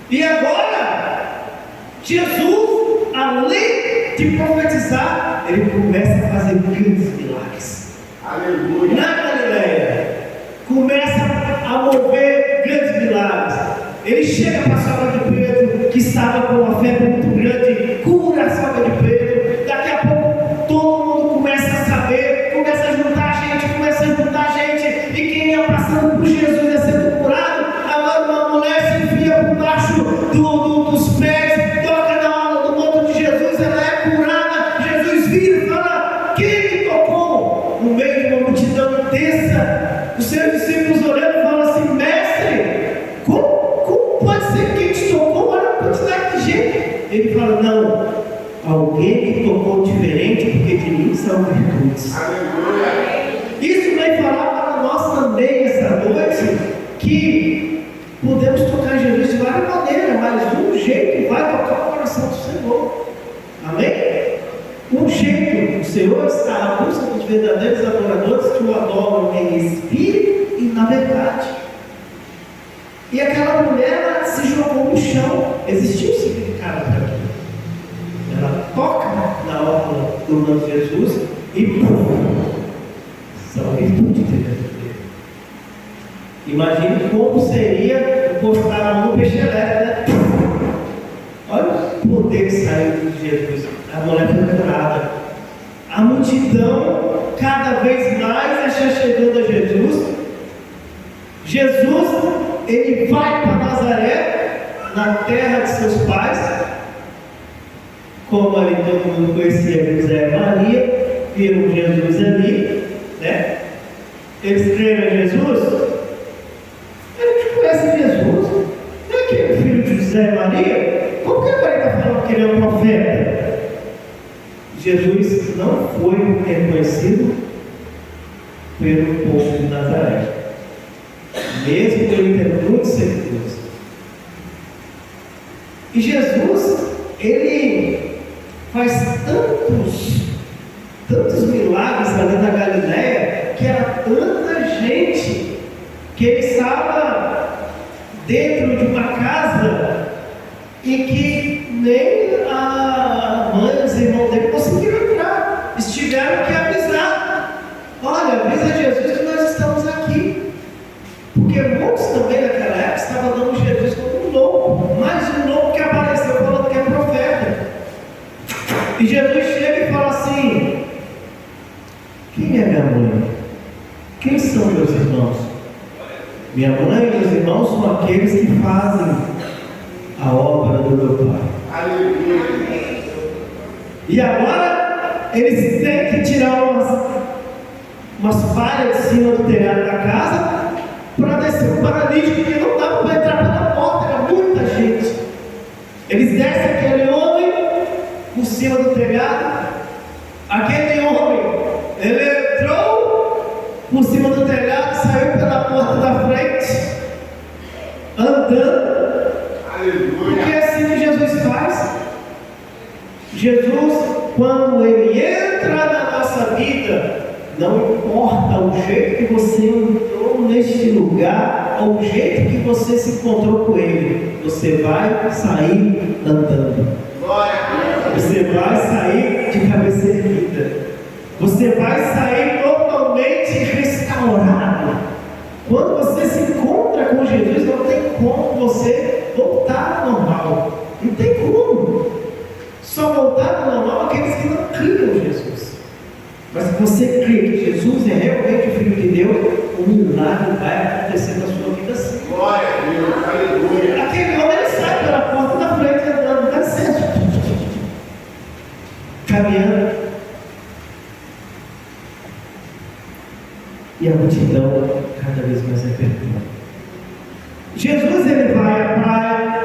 E agora, Jesus, além de profetizar, ele começa a fazer grandes milagres. Aleluia. Na Galileia, começa a mover grandes milagres. Ele chega para a sogra de Pedro, que estava com uma febre muito grande, cura a sogra de Pedro. Daqui a pouco todo mundo começa a saber, começa a juntar gente, e quem ia passando por Jesus ia sendo curado. Agora uma mulher se enfia por baixo dos pés, toca na aula do manto de Jesus, ela é curada. Jesus vira e fala: quem me tocou? No meio de uma multidão intensa, os seus discípulos olhando e falam assim: mestre, como pode ser que quem te tocou? Olha a quantidade de gente. Ele fala: não, alguém me tocou diferente, porque de mim são virtudes. Aleluia. Isso vai falar para nós também essa noite, que podemos tocar Jesus de várias maneiras, mas um jeito vai tocar o coração do Senhor. Amém? Um jeito, o Senhor está à busca dos verdadeiros adoradores que o adoram em espírito e na verdade. E aquela mulher, ela se jogou no chão. Existiu um significado para aquilo. Ela toca na orla do manto de Jesus e pum, são virtude de Deus. Imagine como seria encostar a mão no peixe elétrico, né? Olha o poder que saiu de Jesus. A mulher foi curada. A multidão cada vez mais está chegando a Jesus. Jesus, ele vai para Nazaré, na terra de seus pais. Como ali todo mundo conhecia José e Maria, viram Jesus ali, né? Eles creram em Jesus. Eles conhecem Jesus. Não é que é filho de José e Maria? Como que agora está falando que ele é um profeta? Jesus não foi reconhecido pelo povo de Nazaré, mesmo que ele tenha muitos seguidores. E Jesus, ele faz tantos milagres ali na Galileia, que era tanta gente que ele estava dentro de uma casa e que nem a mãe e os irmãos dele conseguiram entrar. Eles tiveram que avisar: olha, avisa Jesus que nós estamos aqui. Porque muitos também naquela época estavam dando Jesus como um louco, mais um louco que apareceu falando que é profeta. E Jesus chega e fala assim: quem é minha mãe? Quem são meus irmãos? Minha mãe e meus irmãos são aqueles que fazem a obra do meu Pai. Aleluia. E agora eles têm que tirar umas palhas de cima do telhado da casa para descer o paralítico, porque não dava para entrar pela porta, era muita gente. Eles descem aquele homem por cima do telhado. Aquele homem, ele entrou por cima do telhado, saiu pela porta da frente, andando. Porque é assim que Jesus faz. Jesus, quando Ele entra na nossa vida, não importa o jeito que você entrou neste lugar, ou o jeito que você se encontrou com Ele, você vai sair andando. Você vai sair de cabeça erguida. Você vai sair totalmente restaurado. Quando você se encontra com Jesus, não tem como você voltar ao normal. Não tem como. Só voltar ao normal aqueles que não criam em Jesus. Mas se você crê que Jesus é realmente o Filho de Deus, o milagre vai acontecer na sua vida sim. Glória a Deus, aleluia. Aquele homem, ele sai pela porta da frente andando, dá certo. Caminhando. E a multidão cada vez mais apertada. Jesus, ele vai à praia,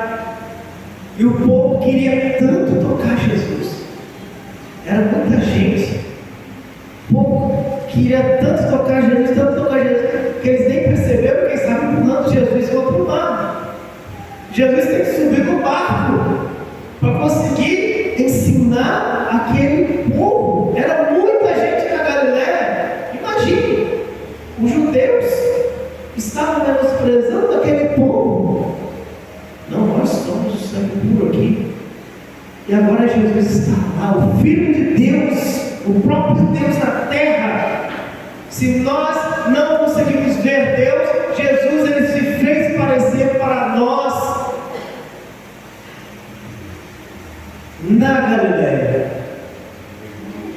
e o povo queria tanto tocar Jesus. Era muita gente. O povo queria tanto tocar Jesus, que eles nem perceberam que eles estavam empurrando Jesus contra o mar. Jesus tem que subir no barco para conseguir ensinar aquele povo. Era muita gente na Galiléia. Imagine, os judeus estavam menosprezando aquele povo. Não, nós somos o sangue puro aqui. E agora Jesus está lá, o Filho de Deus, o próprio Deus na terra. Se nós não conseguimos ver Deus, Jesus, ele se fez parecer para nós na Galiléia.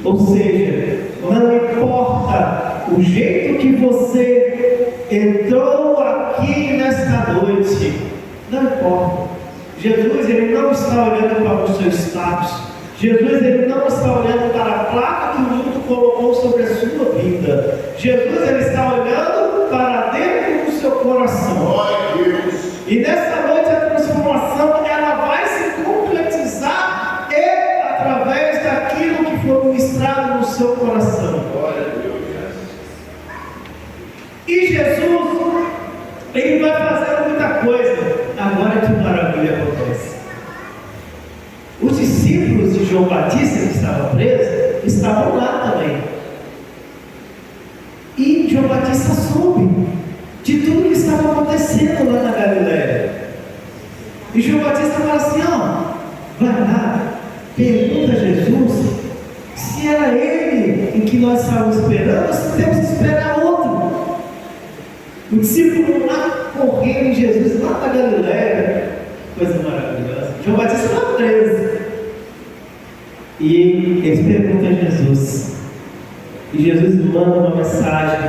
Ou seja, não importa o jeito que você entrou aqui nesta noite, não importa. Jesus, ele não está olhando para o seu status. Jesus, ele não está olhando para a placa que o mundo colocou sobre a sua vida. Jesus, ele está olhando para dentro do seu coração. E nessa noite a transformação, ela vai se concretizar através daquilo que foi ministrado no seu coração. E Jesus, ele vai fazer muita coisa. Agora que maravilha acontece. Os discípulos de João Batista, que estavam presos, estavam lá também. E João Batista soube de tudo que estava acontecendo lá na Galiléia. E João Batista fala assim: vai lá, pergunta a Jesus se era ele em que nós estávamos esperando, ou se temos que esperar outro. O discípulo lá correndo em Jesus, lá na Galiléia, coisa maravilhosa. João Batista estava preso. E eles perguntam a Jesus. E Jesus manda uma mensagem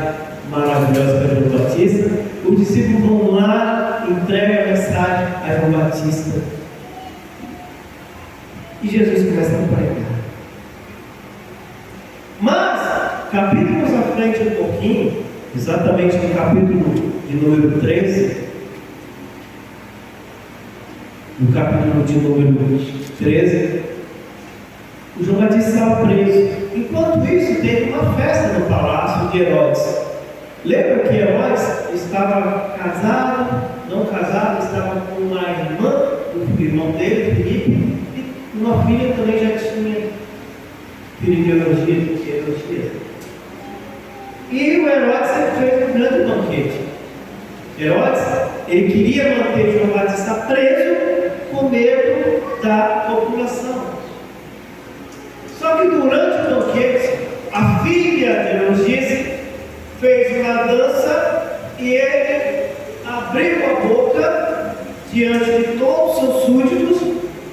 maravilhosa para João Batista. Os discípulos vão lá, entregam a mensagem a João Batista. E Jesus começa a pregar. Mas, capítulos à frente um pouquinho, exatamente no capítulo de número 13, no capítulo de número 13, o João Batista estava preso. Enquanto isso, teve uma festa no palácio de Herodes. Lembra que Herodes estava casado, não casado, estava com uma irmã, o irmão dele, Filipe, e uma filha também já tinha filho de Herodias. E o Herodes fez um grande banquete. Herodes, ele queria manter João Batista preso com medo da população. Só que durante o banquete, a filha de Herodias fez uma dança e ele abriu a boca diante de todos os seus súditos,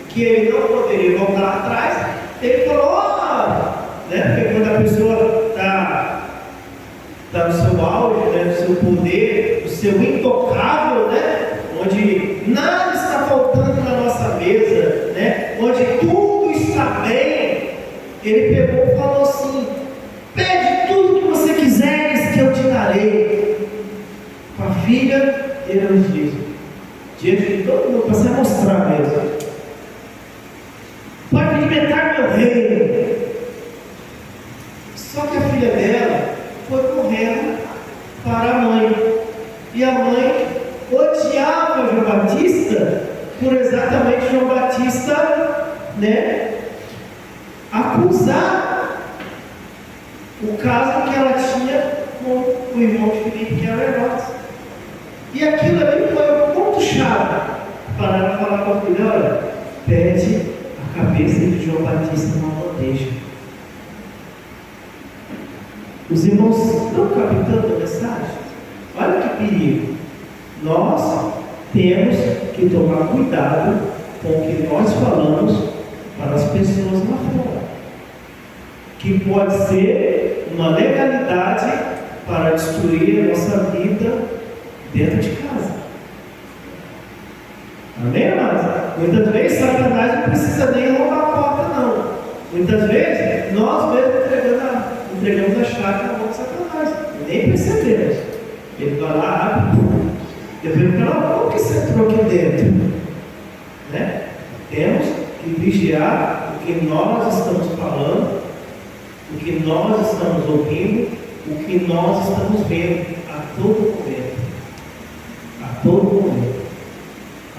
que ele não poderia voltar atrás. Ele falou: porque quando a pessoa está no seu auge, no seu poder, no seu intocável, onde nada está faltando na nossa mesa, onde tudo está bem, ele pegou e falou assim: pede tudo que você quiseres que eu te darei. Com a filha, ele nos diz, diante de todo mundo, para se mostrar mesmo: pode alimentar meu reino. Só que a filha dela foi correndo para a mãe, e a mãe odiava João Batista por exatamente João Batista, acusar o caso que ela tinha com o irmão de Filipe, que era Herodes. E aquilo ali foi um ponto-chave para ela falar com a filha: olha, pede a cabeça de João Batista numa bandeja. Os irmãos estão captando a mensagem? Olha que perigo. Nós temos que tomar cuidado com o que nós falamos para as pessoas lá fora, que pode ser uma legalidade para destruir a nossa vida dentro de casa. Amém, amados? Muitas vezes Satanás não precisa nem roubar a porta, não. Muitas vezes nós mesmos entregamos a chave na mão de Satanás, nem percebemos. Ele vai lá, abre, depois fala: como que você entrou aqui dentro? Temos que vigiar o que nós estamos falando, o que nós estamos ouvindo, o que nós estamos vendo a todo momento. A todo momento.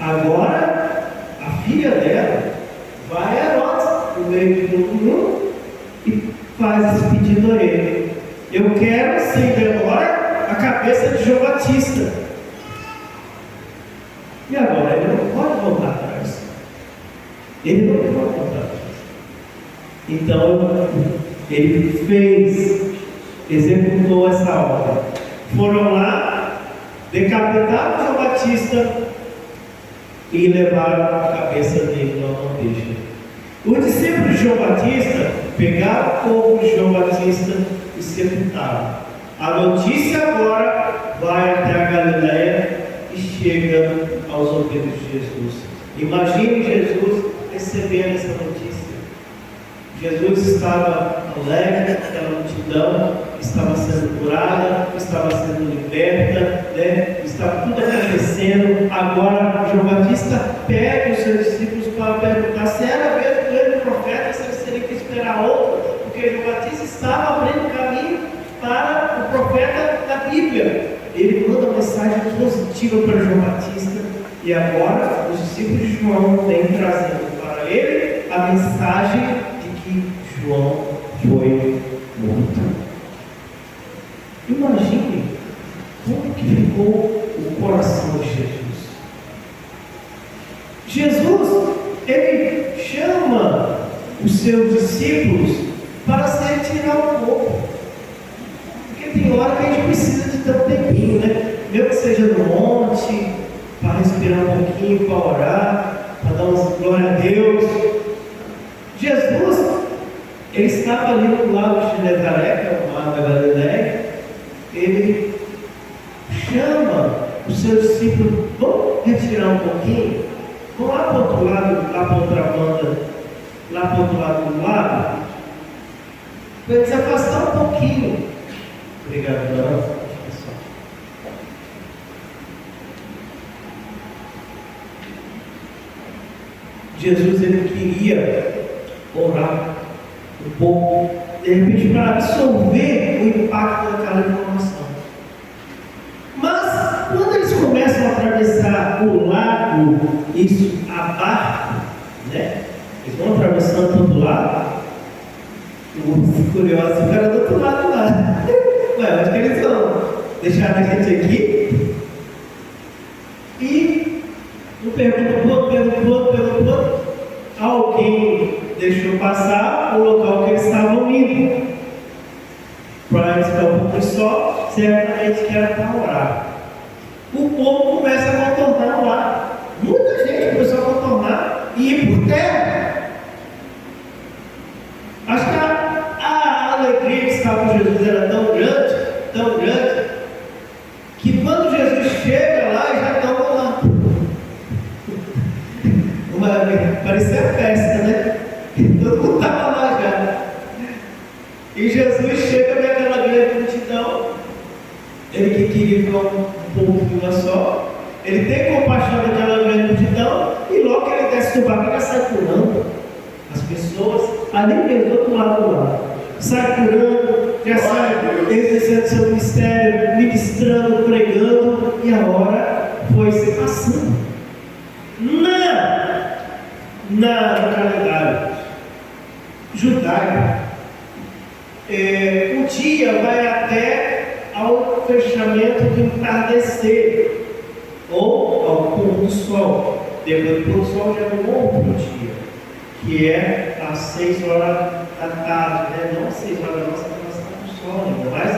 Agora, a filha dela vai a Herodes, no meio de todo mundo, e faz esse pedido a ele: eu quero, sem demora, a cabeça de João Batista. E agora ele não pode voltar atrás. Ele não pode voltar atrás. Então ele executou essa ordem. Foram lá, decapitaram João Batista e levaram a cabeça dele numa bandeja. Os discípulos de João Batista pegaram o corpo de João Batista e sepultaram. A notícia agora vai até a Galileia e chega aos ouvidos de Jesus. Imagine Jesus recebendo essa notícia. Jesus estava alegre, aquela multidão estava sendo curada, estava sendo liberta, estava tudo acontecendo. Agora João Batista pega os seus discípulos para perguntar se era mesmo ele o profeta, se eles teriam que esperar outro, porque João Batista estava abrindo caminho para o profeta da Bíblia. Ele manda uma mensagem positiva para João Batista, e agora os discípulos de João vêm trazendo para ele a mensagem de que João foi morto. Imagine como que ficou o coração de Jesus. Jesus, ele chama os seus discípulos para se retirar um pouco. Porque tem hora que a gente precisa de ter um tempinho, mesmo que seja no monte, para respirar um pouquinho, para orar, para dar uma glória a Deus. Jesus, ele estava ali no lago de Genezaré, que é o mar da Galileia. Ele chama os seus discípulos: vamos retirar um pouquinho, vamos lá para o outro lado, lá para outra banda, lá para o outro lado do lago, para ele se afastar um pouquinho. Obrigado, Dora. Jesus, ele queria orar um pouco, de repente, para absorver o impacto daquela informação. Mas, quando eles começam a atravessar o lago, isso a barco, eles vão atravessando todo lado. Eu curioso, o cara do outro lado lá. Ué, acho que eles vão deixar a gente aqui. E um pergunta pro outro. Alguém deixou passar o local que eles estavam indo. Para eles ficar um pouco só, certamente que era para orar. O povo começa a contornar lá. Muita gente começou a contornar e ir por terra. Acho que a alegria de estar com Jesus era tão grande, que quando Jesus chega lá, já estão lá. Parecia festa, todo mundo estava lá já. E E Jesus chega naquela grande multidão, ele que queria ficar um pouco de uma só, ele tem compaixão daquela grande multidão, e logo que ele desce do barco, ele sai curando as pessoas, ali mesmo, do outro lado do lado. Sai curando, já sai exercendo seu ministério, ministrando, pregando, e a hora foi se passando. Na calendário judaico, o dia vai até ao fechamento do entardecer, ou ao pôr do sol. Depois do pôr do sol já é um outro dia, que é às 6 horas da tarde, né? Não às 6 horas da nossa, porque nós estamos no sol ainda, mas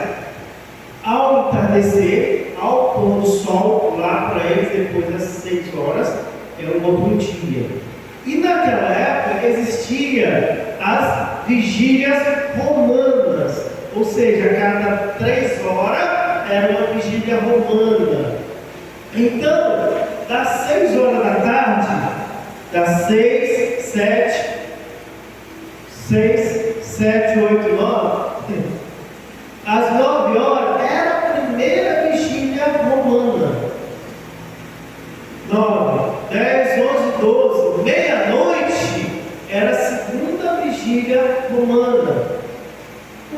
ao entardecer, ao pôr do sol, lá para eles, depois das 6 horas, é um outro dia. E naquela época existia as vigílias romanas, ou seja, a cada 3 horas era uma vigília romana. Então, das 6 horas da tarde, das 6, 7, 8, 9, às 9 horas era a primeira vigília romana. 9, 10, 11, 12, meia-noite era a segunda vigília romana.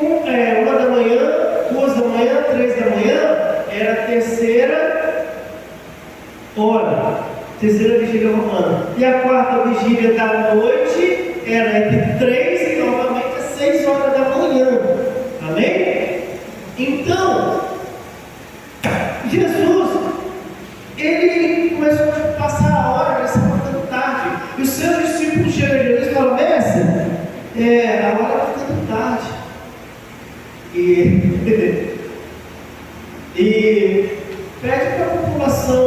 1 da manhã, 2 da manhã, 3 da manhã era a terceira hora, terceira vigília romana. E a quarta vigília da noite era entre 3 e novamente às 6 horas da manhã. Amém? Então, Jesus, ele começou a passar a hora, já estava ficando tarde. E os seus discípulos chegam a Jesus e falam: mestre, a hora está ficando tarde. E pede para a população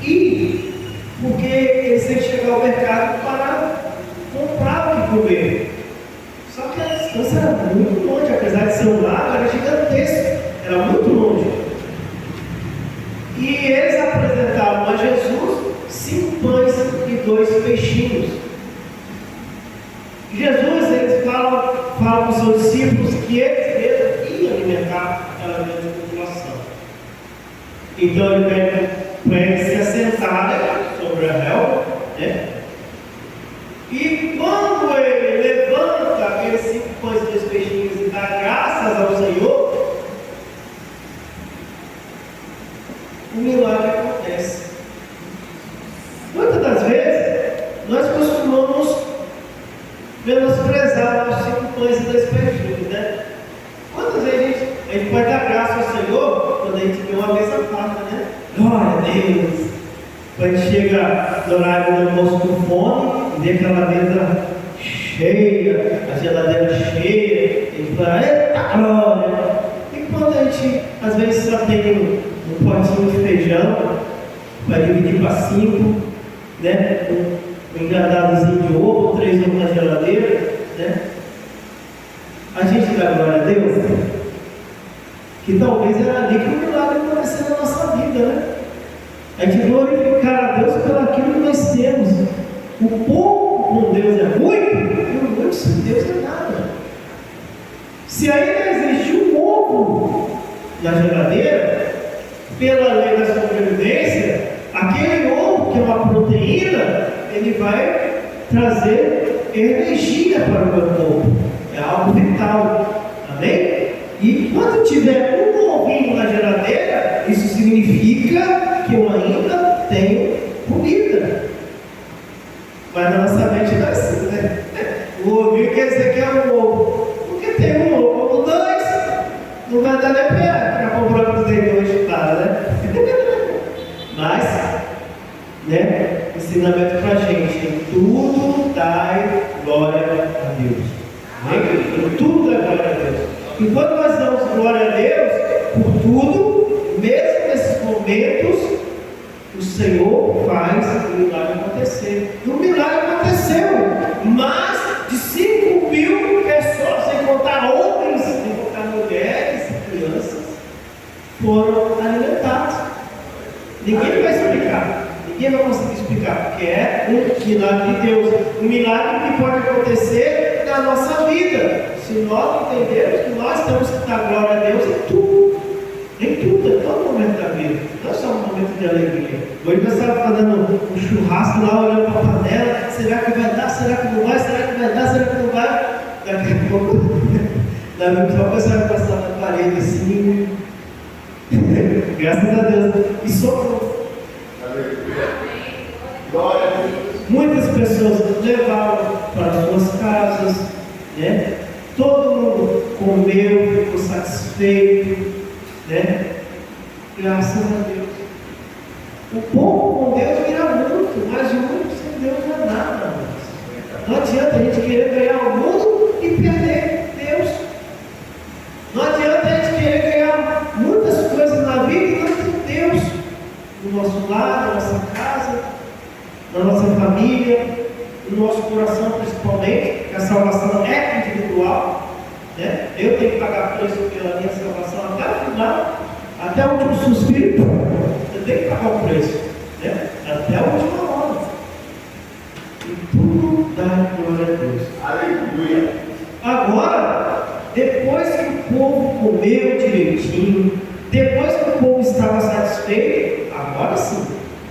ir, porque eles têm que chegar ao mercado para comprar o que comer. Só que a distância era muito longe, apesar de ser um lago, era gigantesco, era muito longe. E eles apresentaram a Jesus 5 pães e 2 peixinhos. Jesus, eles falam para os seus discípulos que eles mesmos iam alimentar aquela grande população. Então ele pede para eles se assentarem sobre a relva, né? E quando ele levanta aqueles 5 pães e 2 peixinhos e dá graças ao Senhor, o milagre acontece. Muitas das vezes nós costumamos menosprezar os 5 pães e 2 peixinhos, né? Quantas vezes a gente pode dar graça ao Senhor quando a gente vê uma mesa farta, né? Glória a Deus! Quando a gente chega no horário do almoço com fome e vê aquela mesa cheia, a geladeira cheia, a gente fala: eita glória! E quando a gente às vezes só tem um potinho de feijão para dividir para 5, né? Um engadadozinho de ovo, 3 ovos na geladeira, né? A gente dá glória a Deus, que talvez era ali que o milagre aconteceu na nossa vida, né? A gente glorificar a Deus pelo aquilo que nós temos. O pouco com Deus é muito, e o muito sem Deus é nada. Se ainda existe um ovo na geladeira, pela lei da sobrevivência, aquele ovo que é uma proteína, ele vai trazer energia para o meu corpo. É algo vital. Amém? E quando tiver um ovinho na geladeira, isso significa que eu ainda tenho comida. Mas na nossa mente não é assim, né? O ovinho quer dizer que é um ovo. Porque tem um ovo, 2, não vai dar nem pé para comprar para os deitores de cara, né? Mas, né? Ensinamento para a gente: tudo dai glória a Deus. Amém? Tudo dá glória a Deus. E quando nós damos glória a Deus por tudo, mesmo nesses momentos, o Senhor faz o milagre acontecer. E o milagre aconteceu. Mais de 5.000 pessoas, sem contar homens, sem contar mulheres e crianças, foram alimentados. Ninguém vai explicar. Ninguém vai conseguir explicar, porque é um milagre de Deus. Um milagre que pode acontecer na nossa vida. Se nós entendermos que nós temos que dar glória a Deus em tudo, em todo momento da vida, não só no momento de alegria. Hoje nós estávamos fazendo um churrasco lá, olhando para a panela, será que vai dar, será que não vai, será que vai dar, será que não vai? Daqui a pouco, nós vamos só começar a passar na parede assim, graças a Deus, e socorro. Glória a Deus. Muitas pessoas levaram para as suas casas, né? Todo mundo comeu, ficou satisfeito, né? Graças a Deus. O pouco com Deus vira muito, mas o muito sem Deus não é nada. Não adianta a gente querer ganhar o mundo e perder Deus. Não adianta a gente querer ganhar muitas coisas na vida e não ter Deus no nosso lar, na nossa casa, na nossa família, no nosso coração principalmente, que a salvação é individual, né? Eu tenho que pagar preço pela minha salvação até o final, até o último suspiro, eu tenho que pagar o preço, né? Até a última hora. E tudo dá glória a Deus. Aleluia. Agora, depois que o povo comeu direitinho, depois que o povo estava satisfeito, agora sim,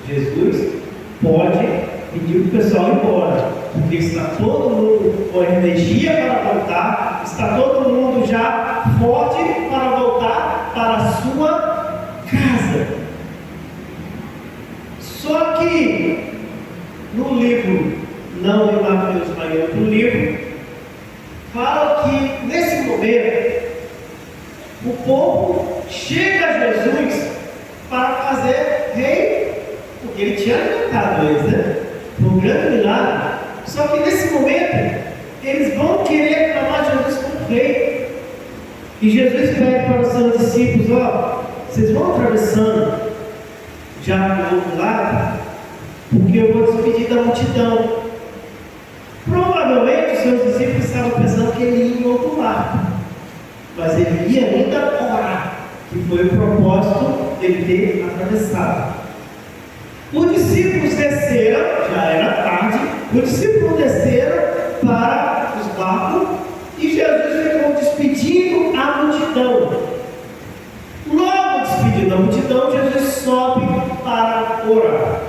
Jesus pode pedir o pessoal ir embora, porque está todo mundo com energia para voltar, está todo mundo já forte para voltar para a sua casa. Só que no livro, não em Mateus, mas em outro livro, fala que nesse momento o povo chega a Jesus para fazer rei, porque ele tinha alimentado eles, né? Foi um grande milagre. Só que nesse momento eles vão querer aclamar Jesus como rei. E Jesus pede para os seus discípulos: ó, vocês vão atravessando já do outro lado, porque eu vou despedir da multidão. Provavelmente os seus discípulos estavam pensando que ele ia em outro lado, mas ele ia ainda orar, que foi o propósito dele ter atravessado. Os discípulos desceram, já era tarde, os discípulos desceram para os barcos e Jesus ficou despedindo a multidão. Logo despedindo a multidão, Jesus sobe para orar.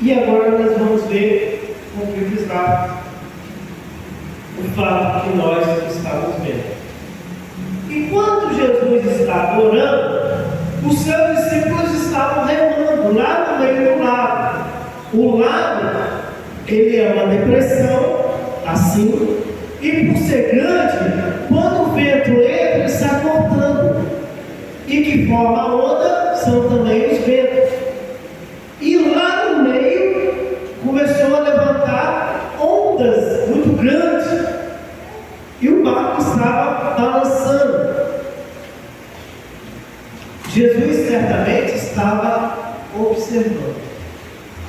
E agora nós vamos ver, concretizar o fato que nós estamos vendo. Enquanto Jesus estava orando, os seus discípulos estavam remando lá no meio do lago. O lago, ele é uma depressão, assim, e por ser grande, quando o vento entra, ele está cortando. E que forma a onda são também os ventos. E lá no meio, começou a levantar ondas muito grandes. E o barco estava balançando. Jesus certamente estava observando.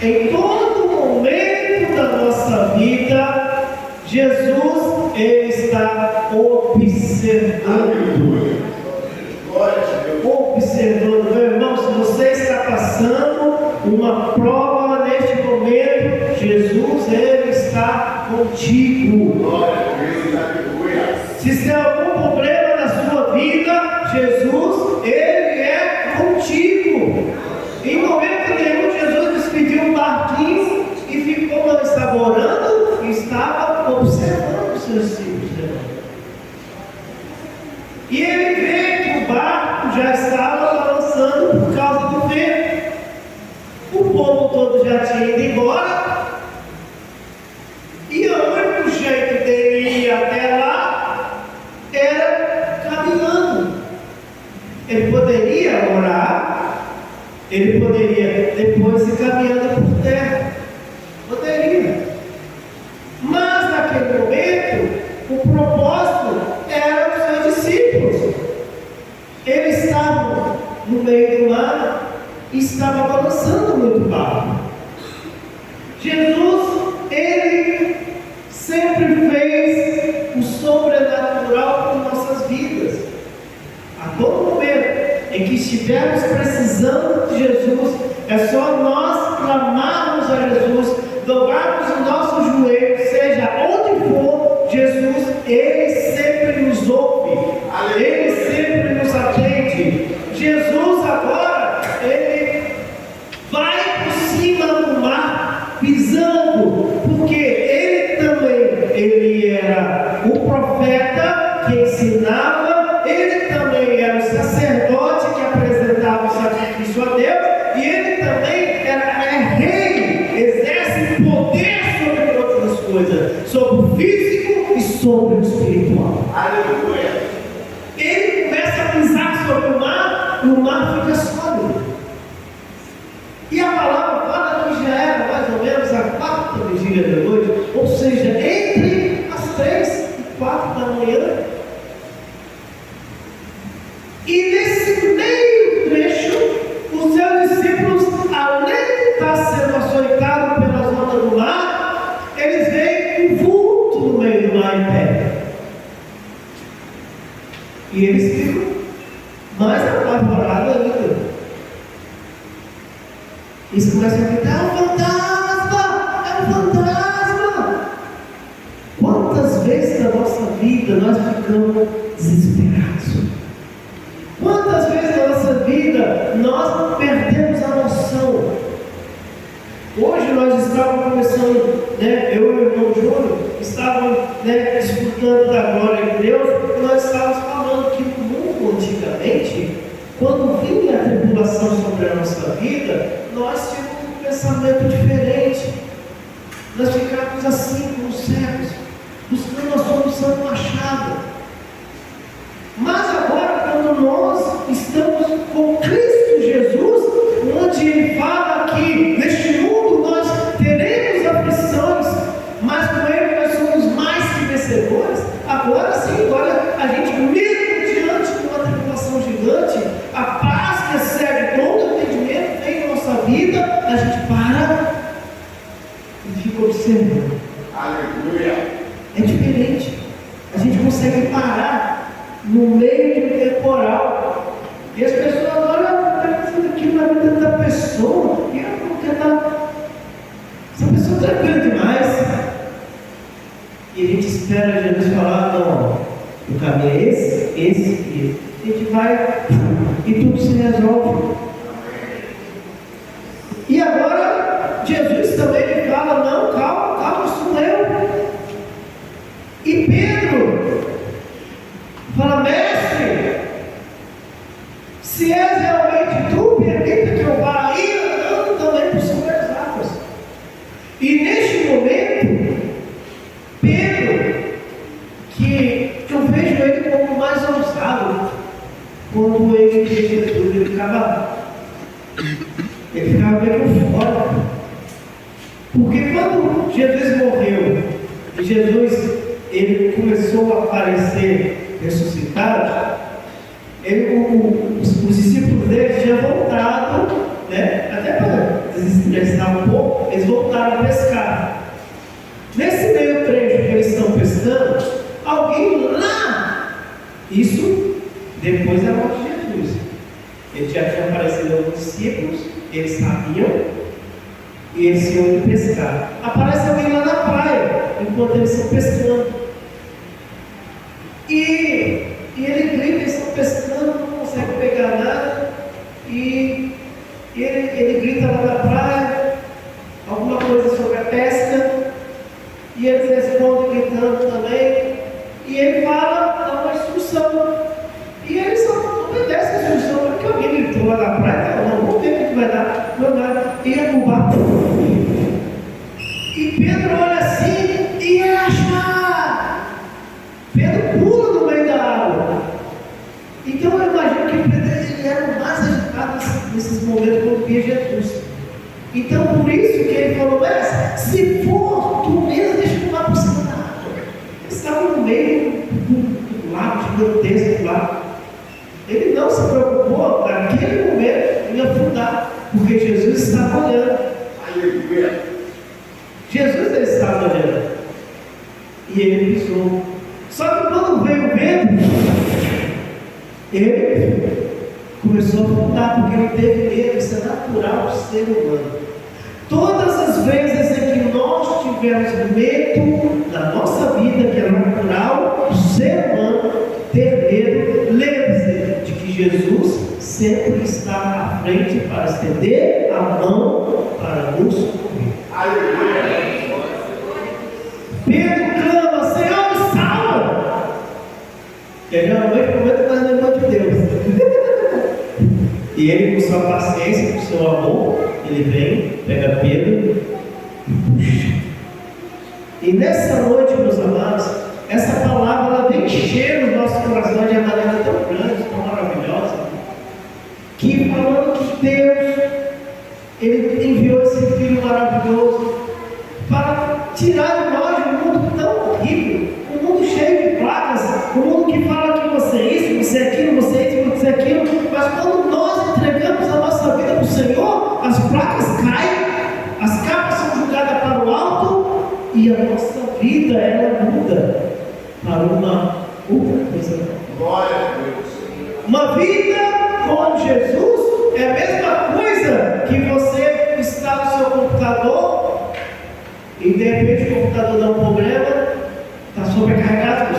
Em todo momento da nossa vida, Jesus, ele está observando. Observando, meu irmão, se você está passando uma prova neste momento, Jesus, ele está contigo. Se tem algum problema na sua vida, Jesus, ele é contigo. Em momento nenhum, Jesus despediu um barquinho e ficou, não estava orando, estava observando os seus filhos. E ele vê que o barco já estava balançando por causa do vento. O povo todo já tinha ido embora. E o único jeito dele ir até lá era caminhando. Ele poderia orar, ele poderia depois ir caminhando por terra. Poderia. Mas naquele momento, o propósito era os seus discípulos. Eles estavam no meio do mar e estava balançando muito o barco. Jesus, ele sempre fez o sobrenatural em nossas vidas. A todo momento em que estivermos precisando de Jesus, é só nós clamarmos a Jesus, dobrarmos os nossos joelhos, seja onde for, Jesus todo, porque ele também, ele era o profeta que ensinava, ele também era o sacerdote que apresentava o sacrifício a Deus, e ele também é rei, exerce poder sobre todas as coisas, sobre o físico e sobre o espiritual. Aleluia. Ele começa a pisar sobre o mar fica sólido. E a palavra fala que já era mais ou menos a 4 vigília da noite, ou seja, entre as 3 e 4 da manhã. E nesse meio trecho, os seus discípulos, além de estar sendo açoitados pelas ondas do mar, eles veem um vulto no meio do mar em pé. E eles ficam mais apavorados ainda. Eles começam a gritar: é um fantasma! É um fantasma! Quantas vezes na nossa vida nós ficamos desesperados? Quantas vezes na nossa vida nós perdemos a noção? Hoje nós estávamos começando, eu e o irmão Júnior estávamos desfrutando da glória de Deus, e nós estávamos falando que no mundo antigamente, quando vinha a tribulação sobre a nossa vida, nós tínhamos um pensamento diferente. Nós ficávamos assim, como cegos, buscando a solução no achado. Mas agora, quando nós estamos com Cristo Jesus, onde Ele fala que neste mundo nós teremos aflições, mas com Ele nós somos mais que vencedores. Agora sim, agora a gente, mesmo diante de uma tribulação gigante, a paz que excede todo entendimento vem em nossa vida, a gente para e fica observando. Aleluia. É diferente. A gente consegue parar no meio de um temporal. E as pessoas olham aqui na vida da pessoa e ela não quer dar. Essa pessoa é tranquila demais. E a gente espera Jesus falar: não, o caminho é esse e esse. A gente vai e tudo se resolve. E agora Jesus também ele fala: não, calma, sou eu. E Pedro fala: mestre, se és realmente tu, permita que eu vá aí andando também por sobre as águas. E neste momento, Pedro, que eu vejo ele como mais ousado, quando ele vê Jesus, ele ficava meio fora. Porque quando Jesus morreu, e Jesus ele começou a aparecer ressuscitado, os discípulos dele tinham voltado, até para desestressar um pouco, eles voltaram a pescar. Nesse meio trecho que eles estão pescando, alguém lá, isso depois da morte de Jesus, ele já tinha aparecido aos discípulos, eles sabiam, e eles iam pescar. Aparece alguém lá na praia, enquanto eles estão pescando. E ele grita, eles estão pescando, não consegue pegar nada. E ele grita lá na praia, alguma coisa sobre a pesca. E eles respondem gritando também. E ele fala, dá uma instrução. E eles só obedecem a instrução, porque alguém gritou lá na praia, não, vamos ver o que vai dar. Não dá. E é roubar. E Pedro olha assim e acha. Pedro pula no meio da água. Então eu imagino que Pedro ele era o mais agitado nesses momentos quando via Jesus. Então por isso que ele falou: mas se for tu mesmo, deixa eu pular por cima da água. Eles estavam no meio do lago gigantesco lá. Ele não se preocupou, naquele momento, em afundar, porque Jesus estava olhando. Aleluia. Jesus ele estava olhando. E ele pisou. Só que quando veio o vento, ele começou a afundar, porque ele teve medo. Isso é natural do ser humano. Todas as vezes em que nós tivermos medo na nossa vida, que é natural do ser humano ter medo, lembre-se de que Jesus sempre está à frente para estender a mão para nos socorrer. Aleluia. Pedro clama: Senhor, me salva! E aí, geralmente, promete mais na mão de Deus. E ele, com sua paciência, com seu amor, ele vem, pega Pedro e puxa. E nessa noite, meus amados, essa palavra ela vem encher o nosso coração de uma maneira tão grande, tão maravilhosa, que falando que Deus, Ele enviou esse Filho maravilhoso para tirar de nós um mundo tão horrível, um mundo cheio de pragas, um mundo que fala que você é isso, você é aquilo, você é isso, você é aquilo, mas quando nós entregamos a nossa vida para o Senhor, as placas caem, as capas são jogadas para o alto e a nossa vida ela muda para uma outra coisa. Glória a Deus. Uma vida com Jesus é a mesma coisa que você está no seu computador e de repente o computador dá um problema, está sobrecarregado,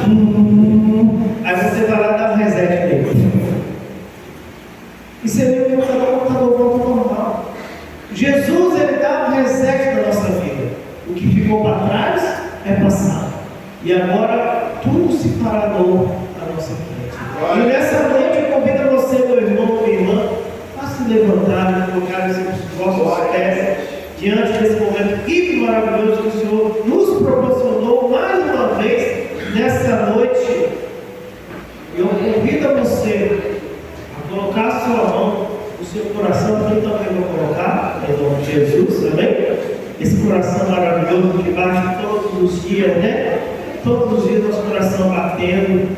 aí você vai lá e dá um reset nele. E você vê que o computador volta ao normal. Jesus ele dá um reset na nossa vida. O que ficou para trás é passado. E agora tudo se parou à nossa frente. E nessa noite eu convido você, meu irmão, minha irmã, a se levantar e colocar os vossos pés diante desse momento rico e maravilhoso que o Senhor nos proporcionou mais uma vez nessa noite. Eu convido a você a colocar a sua mão no seu coração, que eu também vou colocar, em nome de Jesus, amém? Esse coração maravilhoso que bate todos os dias, né? Todos os dias nosso coração batendo,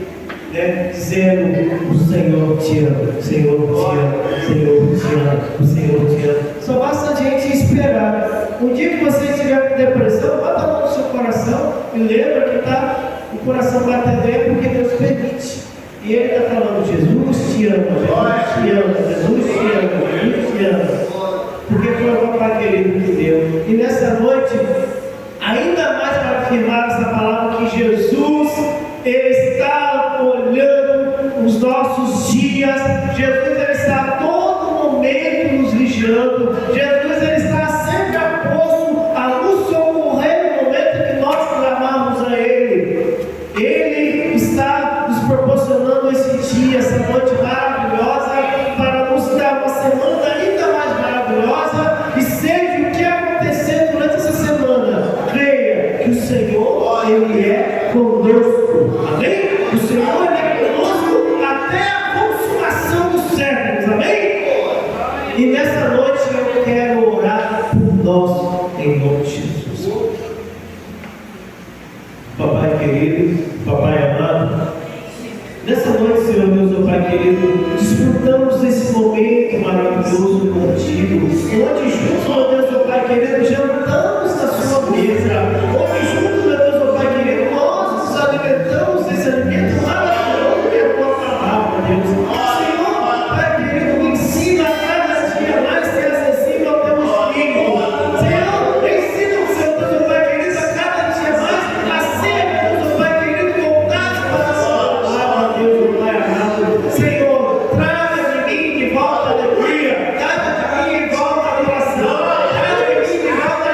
né? Dizendo: o Senhor te ama, o Senhor te ama, o Senhor te ama, o Senhor te ama. Só basta a gente esperar. Um dia que você estiver com depressão, bota a mão no seu coração e lembra que está o coração batendo é porque Deus permite. E Ele está falando: Jesus te ama, Jesus te ama, Jesus te ama, Jesus te ama. Porque foi o papai querido que deu. E nessa noite, ainda mais para afirmar essa palavra, que Jesus, Ele está olhando os nossos dias. Jesus, Ele está a todo momento nos vigiando. Jesus, Ele está sempre a posto a nos socorrer no momento que nós clamarmos a Ele. Ele está nos proporcionando esse dia, essa noite maravilhosa, para nos dar uma semana ainda mais maravilhosa. E seja o que acontecer durante essa semana, creia que o Senhor, Ele é conosco. Amém? O Senhor, Ele é conosco até a consumação dos séculos. Amém? E nessa noite eu quero orar por nós, em nome de Jesus. Papai querido, Papai amado, nessa noite, Senhor Deus, meu Pai querido, desfrutamos desse momento maravilhoso contigo, onde juntos, meu Deus, meu Pai querido, jantamos na sua mesa, onde juntos, meu Deus, meu Pai querido, nós nos alimentamos desse alimento maravilhoso que é a tua palavra, Deus. Senhor, Pai querido, me ensina a cada dia mais ser acessível ao teu espírito. Senhor, ensina o Senhor Deus, meu Pai querido, a cada dia mais a ser, Deus, meu Pai querido, voltado para a sua palavra, Deus, meu Pai amado. Senhor, traga de mim de volta a alegria, traga de mim de volta a adoração, traga de mim de volta a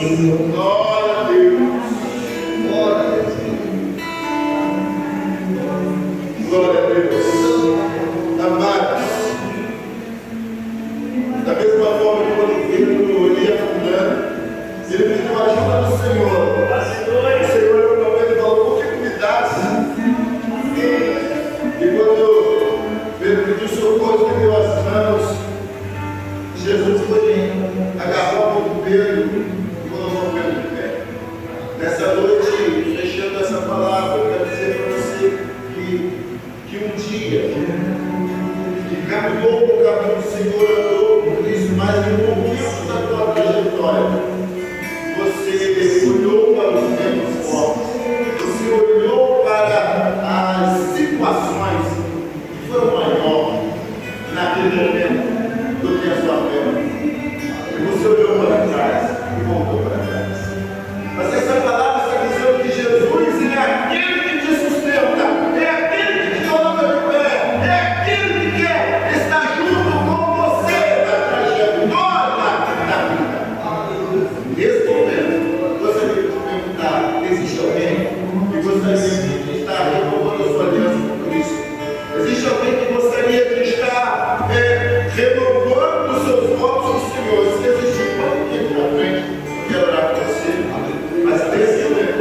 Senhor. Glória a Deus. Glória a Deus. Glória a Deus. Amados, da mesma forma que quando Pedro ia afundando, ele pediu a ajuda do Senhor. O Senhor olhou para ele e falou: por que me das? E quando Pedro pediu socorro, ele deu as mãos. Jesus foi, agarrou a mão de Pedro e colocou Pedro de pé. Nessa noite, fechando essa palavra, eu quero dizer para você que um dia, que caminhou no caminho do Senhor, andou por isso, mas em um momento da tua trajetória, você olhou para os tempos fortes, você olhou para as situações que foram maiores naquele momento do que a sua fé. E você olhou para trás e voltou para trás. Mas essa palavra está dizendo que Jesus é aquele que te sustenta, é aquele que te coloca de pé, é aquele que quer estar junto com você na trajetória da vida. Nesse momento, gostaria de te perguntar: existe alguém que gostaria de estar renovando a sua aliança com Cristo? Existe alguém que gostaria de estar renovando os seus votos com o Senhor? Se existe aqui na frente, eu quero orar com você. Mas nesse momento,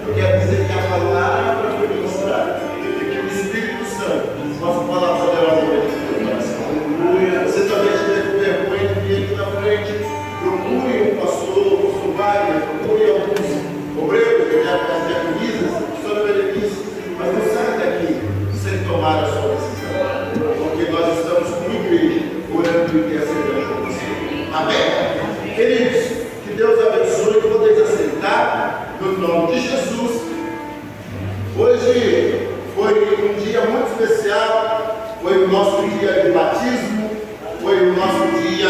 eu quero dizer que a palavra foi ministrada e que o Espírito Santo possa falar poderosamente no teu coração. Você talvez esteja com vergonha de vir aqui na frente. Procure um pastor Wagner, procure alguns obreiros que já fazem diaconisas, que são benefícios, mas não saia daqui sem tomar a sua decisão, porque nós estamos como igreja orando e intercedendo por você. Amém? Queridos, que Deus abençoe, que vocês aceitar no nome de Jesus. Hoje foi um dia muito especial, foi o nosso dia de batismo, foi o nosso dia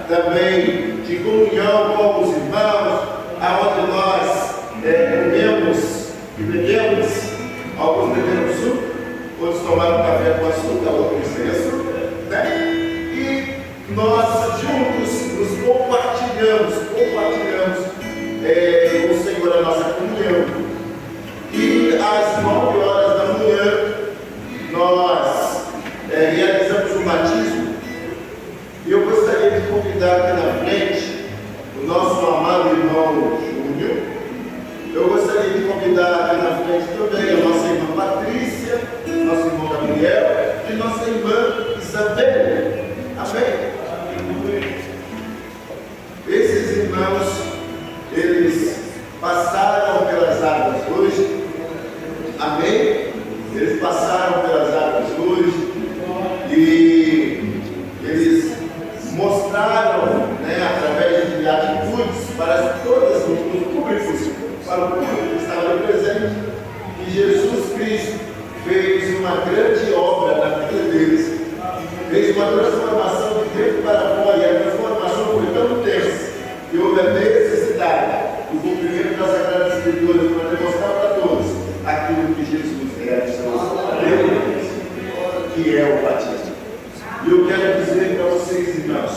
também de comunhão com os irmãos, aonde nós comemos e bebemos. Alguns beberam suco, outros tomaram café com açúcar, outros sem açúcar, né? E nós juntos nos compartilhamos com o Senhor a nossa comunhão. E às 9 horas da manhã nós realizamos o batismo. E eu gostaria de convidar aqui na frente o nosso amado irmão Júnior. Eu gostaria de convidar aqui na frente também a nossa irmã Patrícia, nosso irmão Gabriel e nossa irmã Isabel. Amém? Esses irmãos, eles passaram pelas águas hoje. Amém? Eles passaram pelas águas hoje e eles mostraram, através de atitudes para todos os públicos, para o público que estava ali presente, que Jesus Cristo fez uma grande obra na vida deles, fez uma transformação de dentro para fora, e a transformação foi tão intensa que houve a necessidade do cumprimento das Sagradas Escrituras para demonstrar para todos aquilo que Jesus realizou, que é o batismo. E eu quero dizer para vocês, irmãos,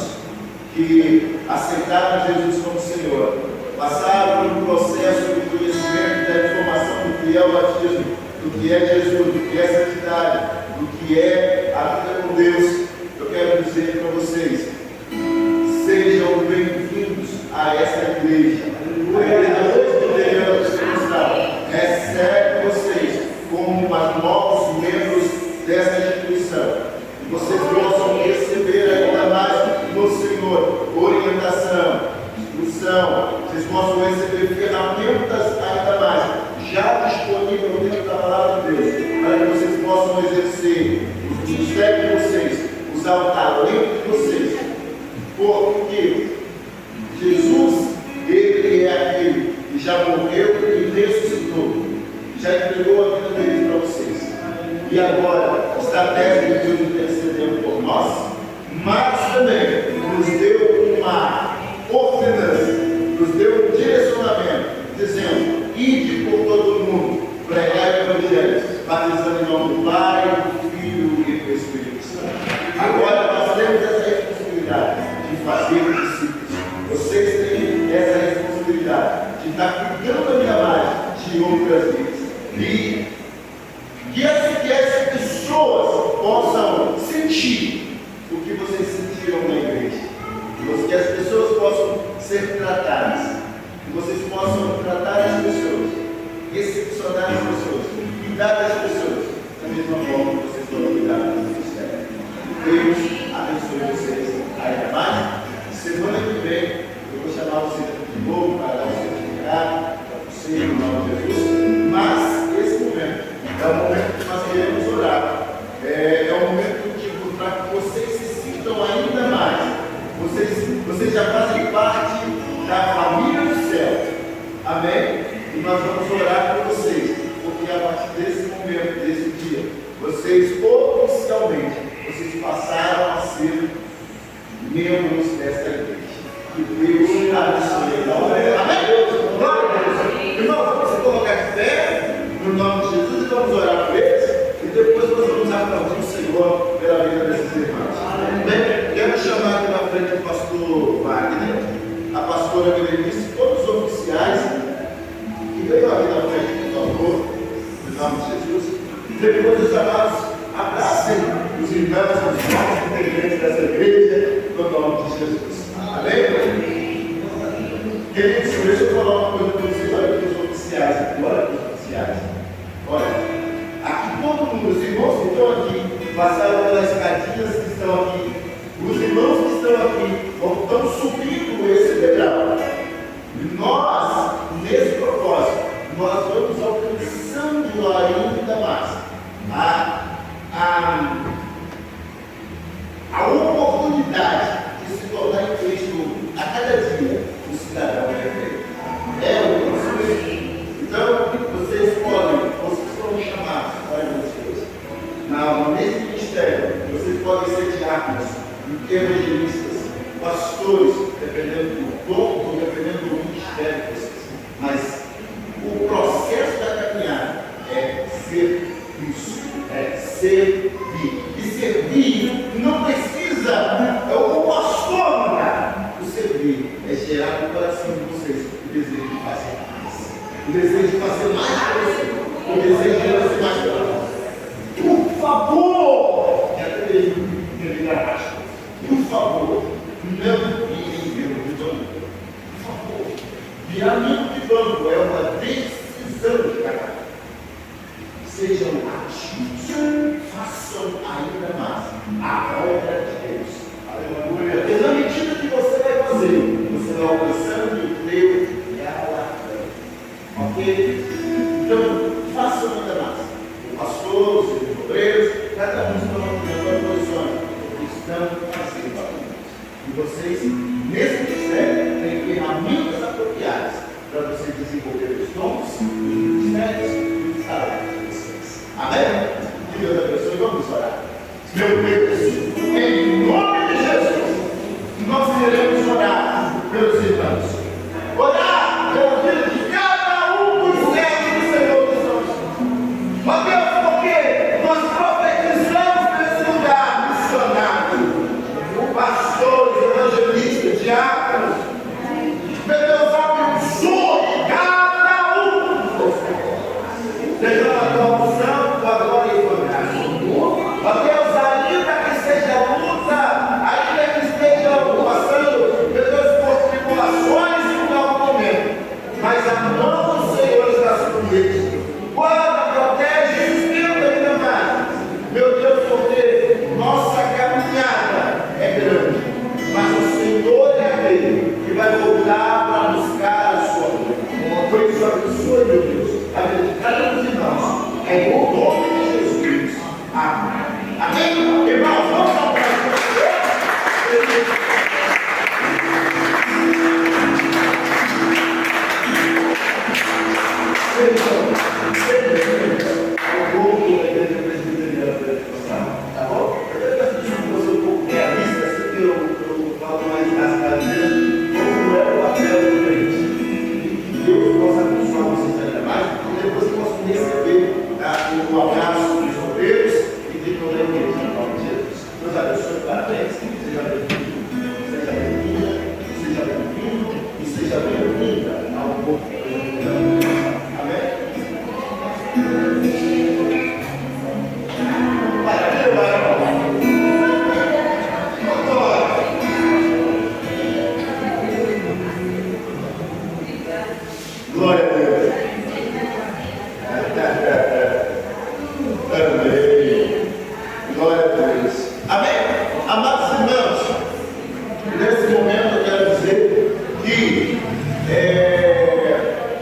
que aceitaram Jesus como Senhor, passaram por um processo de conhecimento, da informação do que é o batismo, do que é Jesus, do que é santidade, do que é a vida com Deus. Eu quero dizer para vocês: sejam bem-vindos a essa igreja. A igreja hoje do interior do Estado recebe vocês como novos membros dessa instituição. E vocês possam receber ainda mais no Senhor orientação, instrução, vocês possam receber ferramentas ainda mais, já disponível dentro da palavra de Deus, para que vocês possam exercer o ministério de vocês, usar o talento de vocês, porque Jesus, Ele é aquele que já morreu e ressuscitou, já entregou a vida dele para vocês, e agora está à destra de Deus intercedendo por nós, mas também nos deu uma ordenança, nos deu um direcionamento, dizendo: ide por todo o mundo, pregai o Evangelho, batizando em nome do Pai, do Filho e do Espírito Santo. Agora nós temos essa responsabilidade de fazer discípulos. Vocês têm essa responsabilidade responsabilidade de estar cuidando ainda mais de outras vidas. E que as pessoas possam sentir o que vocês sentiram na igreja. Que as pessoas possam ser tratadas. Que vocês possam tratar as pessoas, recepcionar as pessoas, cuidar das pessoas, da mesma forma que vocês foram cuidar do ministério. Deus abençoe vocês ainda mais. Semana que vem eu vou chamar vocês de novo para dar o certificado para você, em nome de Jesus. Mas esse momento é o momento que nós queremos orar. É um momento para que vocês se sintam ainda mais. Vocês já fazem parte da família do céu. Amém? E nós vamos orar por vocês, porque a partir desse momento, desse dia, vocês oficialmente, vocês passaram a ser membros desta igreja. Que Deus abençoe. Amém? Glória a Deus. Irmãos, vamos se colocar de pé no nome de Jesus e vamos orar por eles. E depois nós vamos aplaudir o Senhor pela vida desses irmãos. Amém? Quero chamar aqui na frente o pastor Wagner, a pastora Berenice, todos os oficiais que veio aqui na frente, por favor, em nome de Jesus. Depois os amados abracem os irmãos, os novos integrantes dessa igreja, no nome de Jesus. Amém? Queridos, deixa eu falar uma coisa para vocês. Olha aqui os oficiais, olha aqui os oficiais. Olha, aqui todo mundo, os irmãos que estão aqui, passaram pelas escadinhas que estão aqui. Os irmãos que estão aqui estão subindo esse degrau. Nós, nesse propósito, nós vamos alcançando ainda mais a oportunidade de se tornar em Cristo a cada dia um cidadão perfeito. É o nosso mesmo. Então, vocês foram chamados para vocês. Nesse ministério, vocês podem ser diáconos, evangelistas, pastores, dependendo do dom, dependendo do ministério de vocês. Mas o processo da caminhada é ser isso, é servir. E servir não precisa, o pastor mandar. O servir é gerar no coração de vocês o desejo de fazer mais. O desejo de fazer mais para você. O desejo de fazer mais para você. Por favor! E até mesmo por favor, não virem amigo de banco. Por favor, virar amigo de banco é uma decisão de cada um. Sejam ativos, façam ainda mais a obra de Deus. Aleluia. E na medida que você vai fazer, você vai alcançando o Deus galardão. Ok? Então, façam ainda mais. O pastor, os obreiros, cada um está ocupando posições. Estão fazendo barulhos. E vocês, nesse ministério, têm ferramentas apropriadas para vocês desenvolver os dons, os ministérios e os talentos de vocês. Amém? Que Deus abençoe. Vamos orar. Meu Deus, em nome de Jesus, nós queremos orar pelos irmãos. Orar pela vida de cada um dos servos do Senhor que estão aqui. Ó Deus, porque nós profetizamos nesse lugar missionário. Pastores, evangelistas, diáconos. Meu Deus, abençoe cada um. Seja a tua unção, tua glória e tua graça. Ó Deus, ainda que seja luta, ainda que estejam passando, meu Deus, por tribulações em algum momento, mas a mão do Senhor está sobre eles. Guarda, protege, sustenta ainda mais. Meu Deus, porque nossa caminhada é grande, mas o Senhor é aquele que vai voltar para buscar a sua vida. Por isso, abençoe, meu Deus, a vida de cada um de nós. É o nome de Jesus. Amém. Amém? Irmãos, vamos aplaudir. O povo da igreja presbiteriana pentecostal, tá bom? Eu peço desculpa, eu sou um pouco realista, sempre eu falo mais rasgadinho, como é o papel do crente. Que Deus possa abençoar vocês ainda mais, e depois possam receber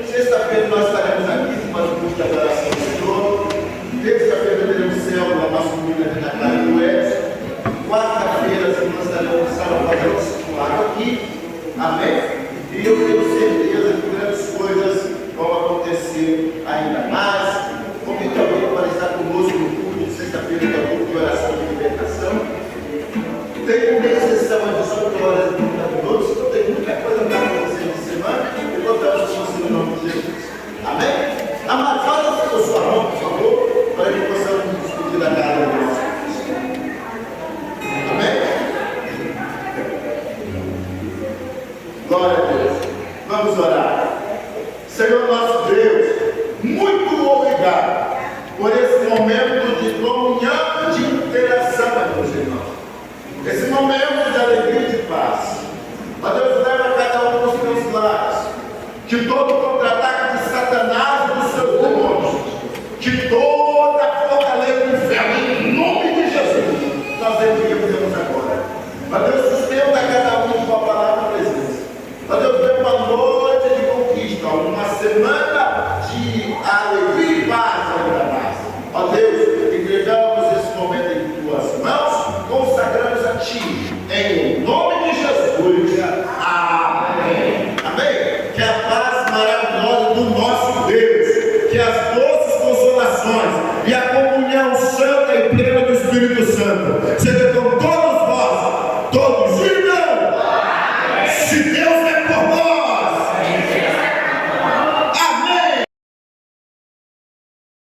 Sexta-feira nós estaremos aqui para o culto de adoração do Senhor. Terça-feira teremos célula masculina aqui na casa do Edson. Quarta-feira nós estaremos fazendo discipulado aqui. Amém? E eu tenho certeza que grandes coisas vão acontecer ainda mais. Convido alguém para estar conosco no culto de sexta-feira, que é o culto de oração de libertação. Tem uma sessão de 18 horas e 30 minutos, então tem muita coisa para acontecer de semana e contamos com você no nome de Jesus. Amém? Amado, fala com a sua mão, por favor, para que possamos nos despedir da casa de Deus. Amém? Glória a Deus. Vamos orar. Senhor nosso Deus, muito obrigado por esse momento de comunhão, de interação com os irmãos. Esse momento de alegria e de paz. Ó Deus, leva cada um dos teus lares. Que todo contra-ataque de Satanás e dos seus demônios, que toda fortaleza do inferno, em nome de Jesus, nós repreendemos agora. Ó Deus, sustenta cada um com a palavra presença. Ó Deus, dê uma noite de conquista, uma semana de alegria e paz ainda mais. Ó Deus, entregamos esse momento em tuas mãos, consagramos a Ti, em nome de Jesus. Amém. Amém. Que a paz maravilhosa do nosso Deus, que as doces consolações e a comunhão santa e plena do Espírito Santo seja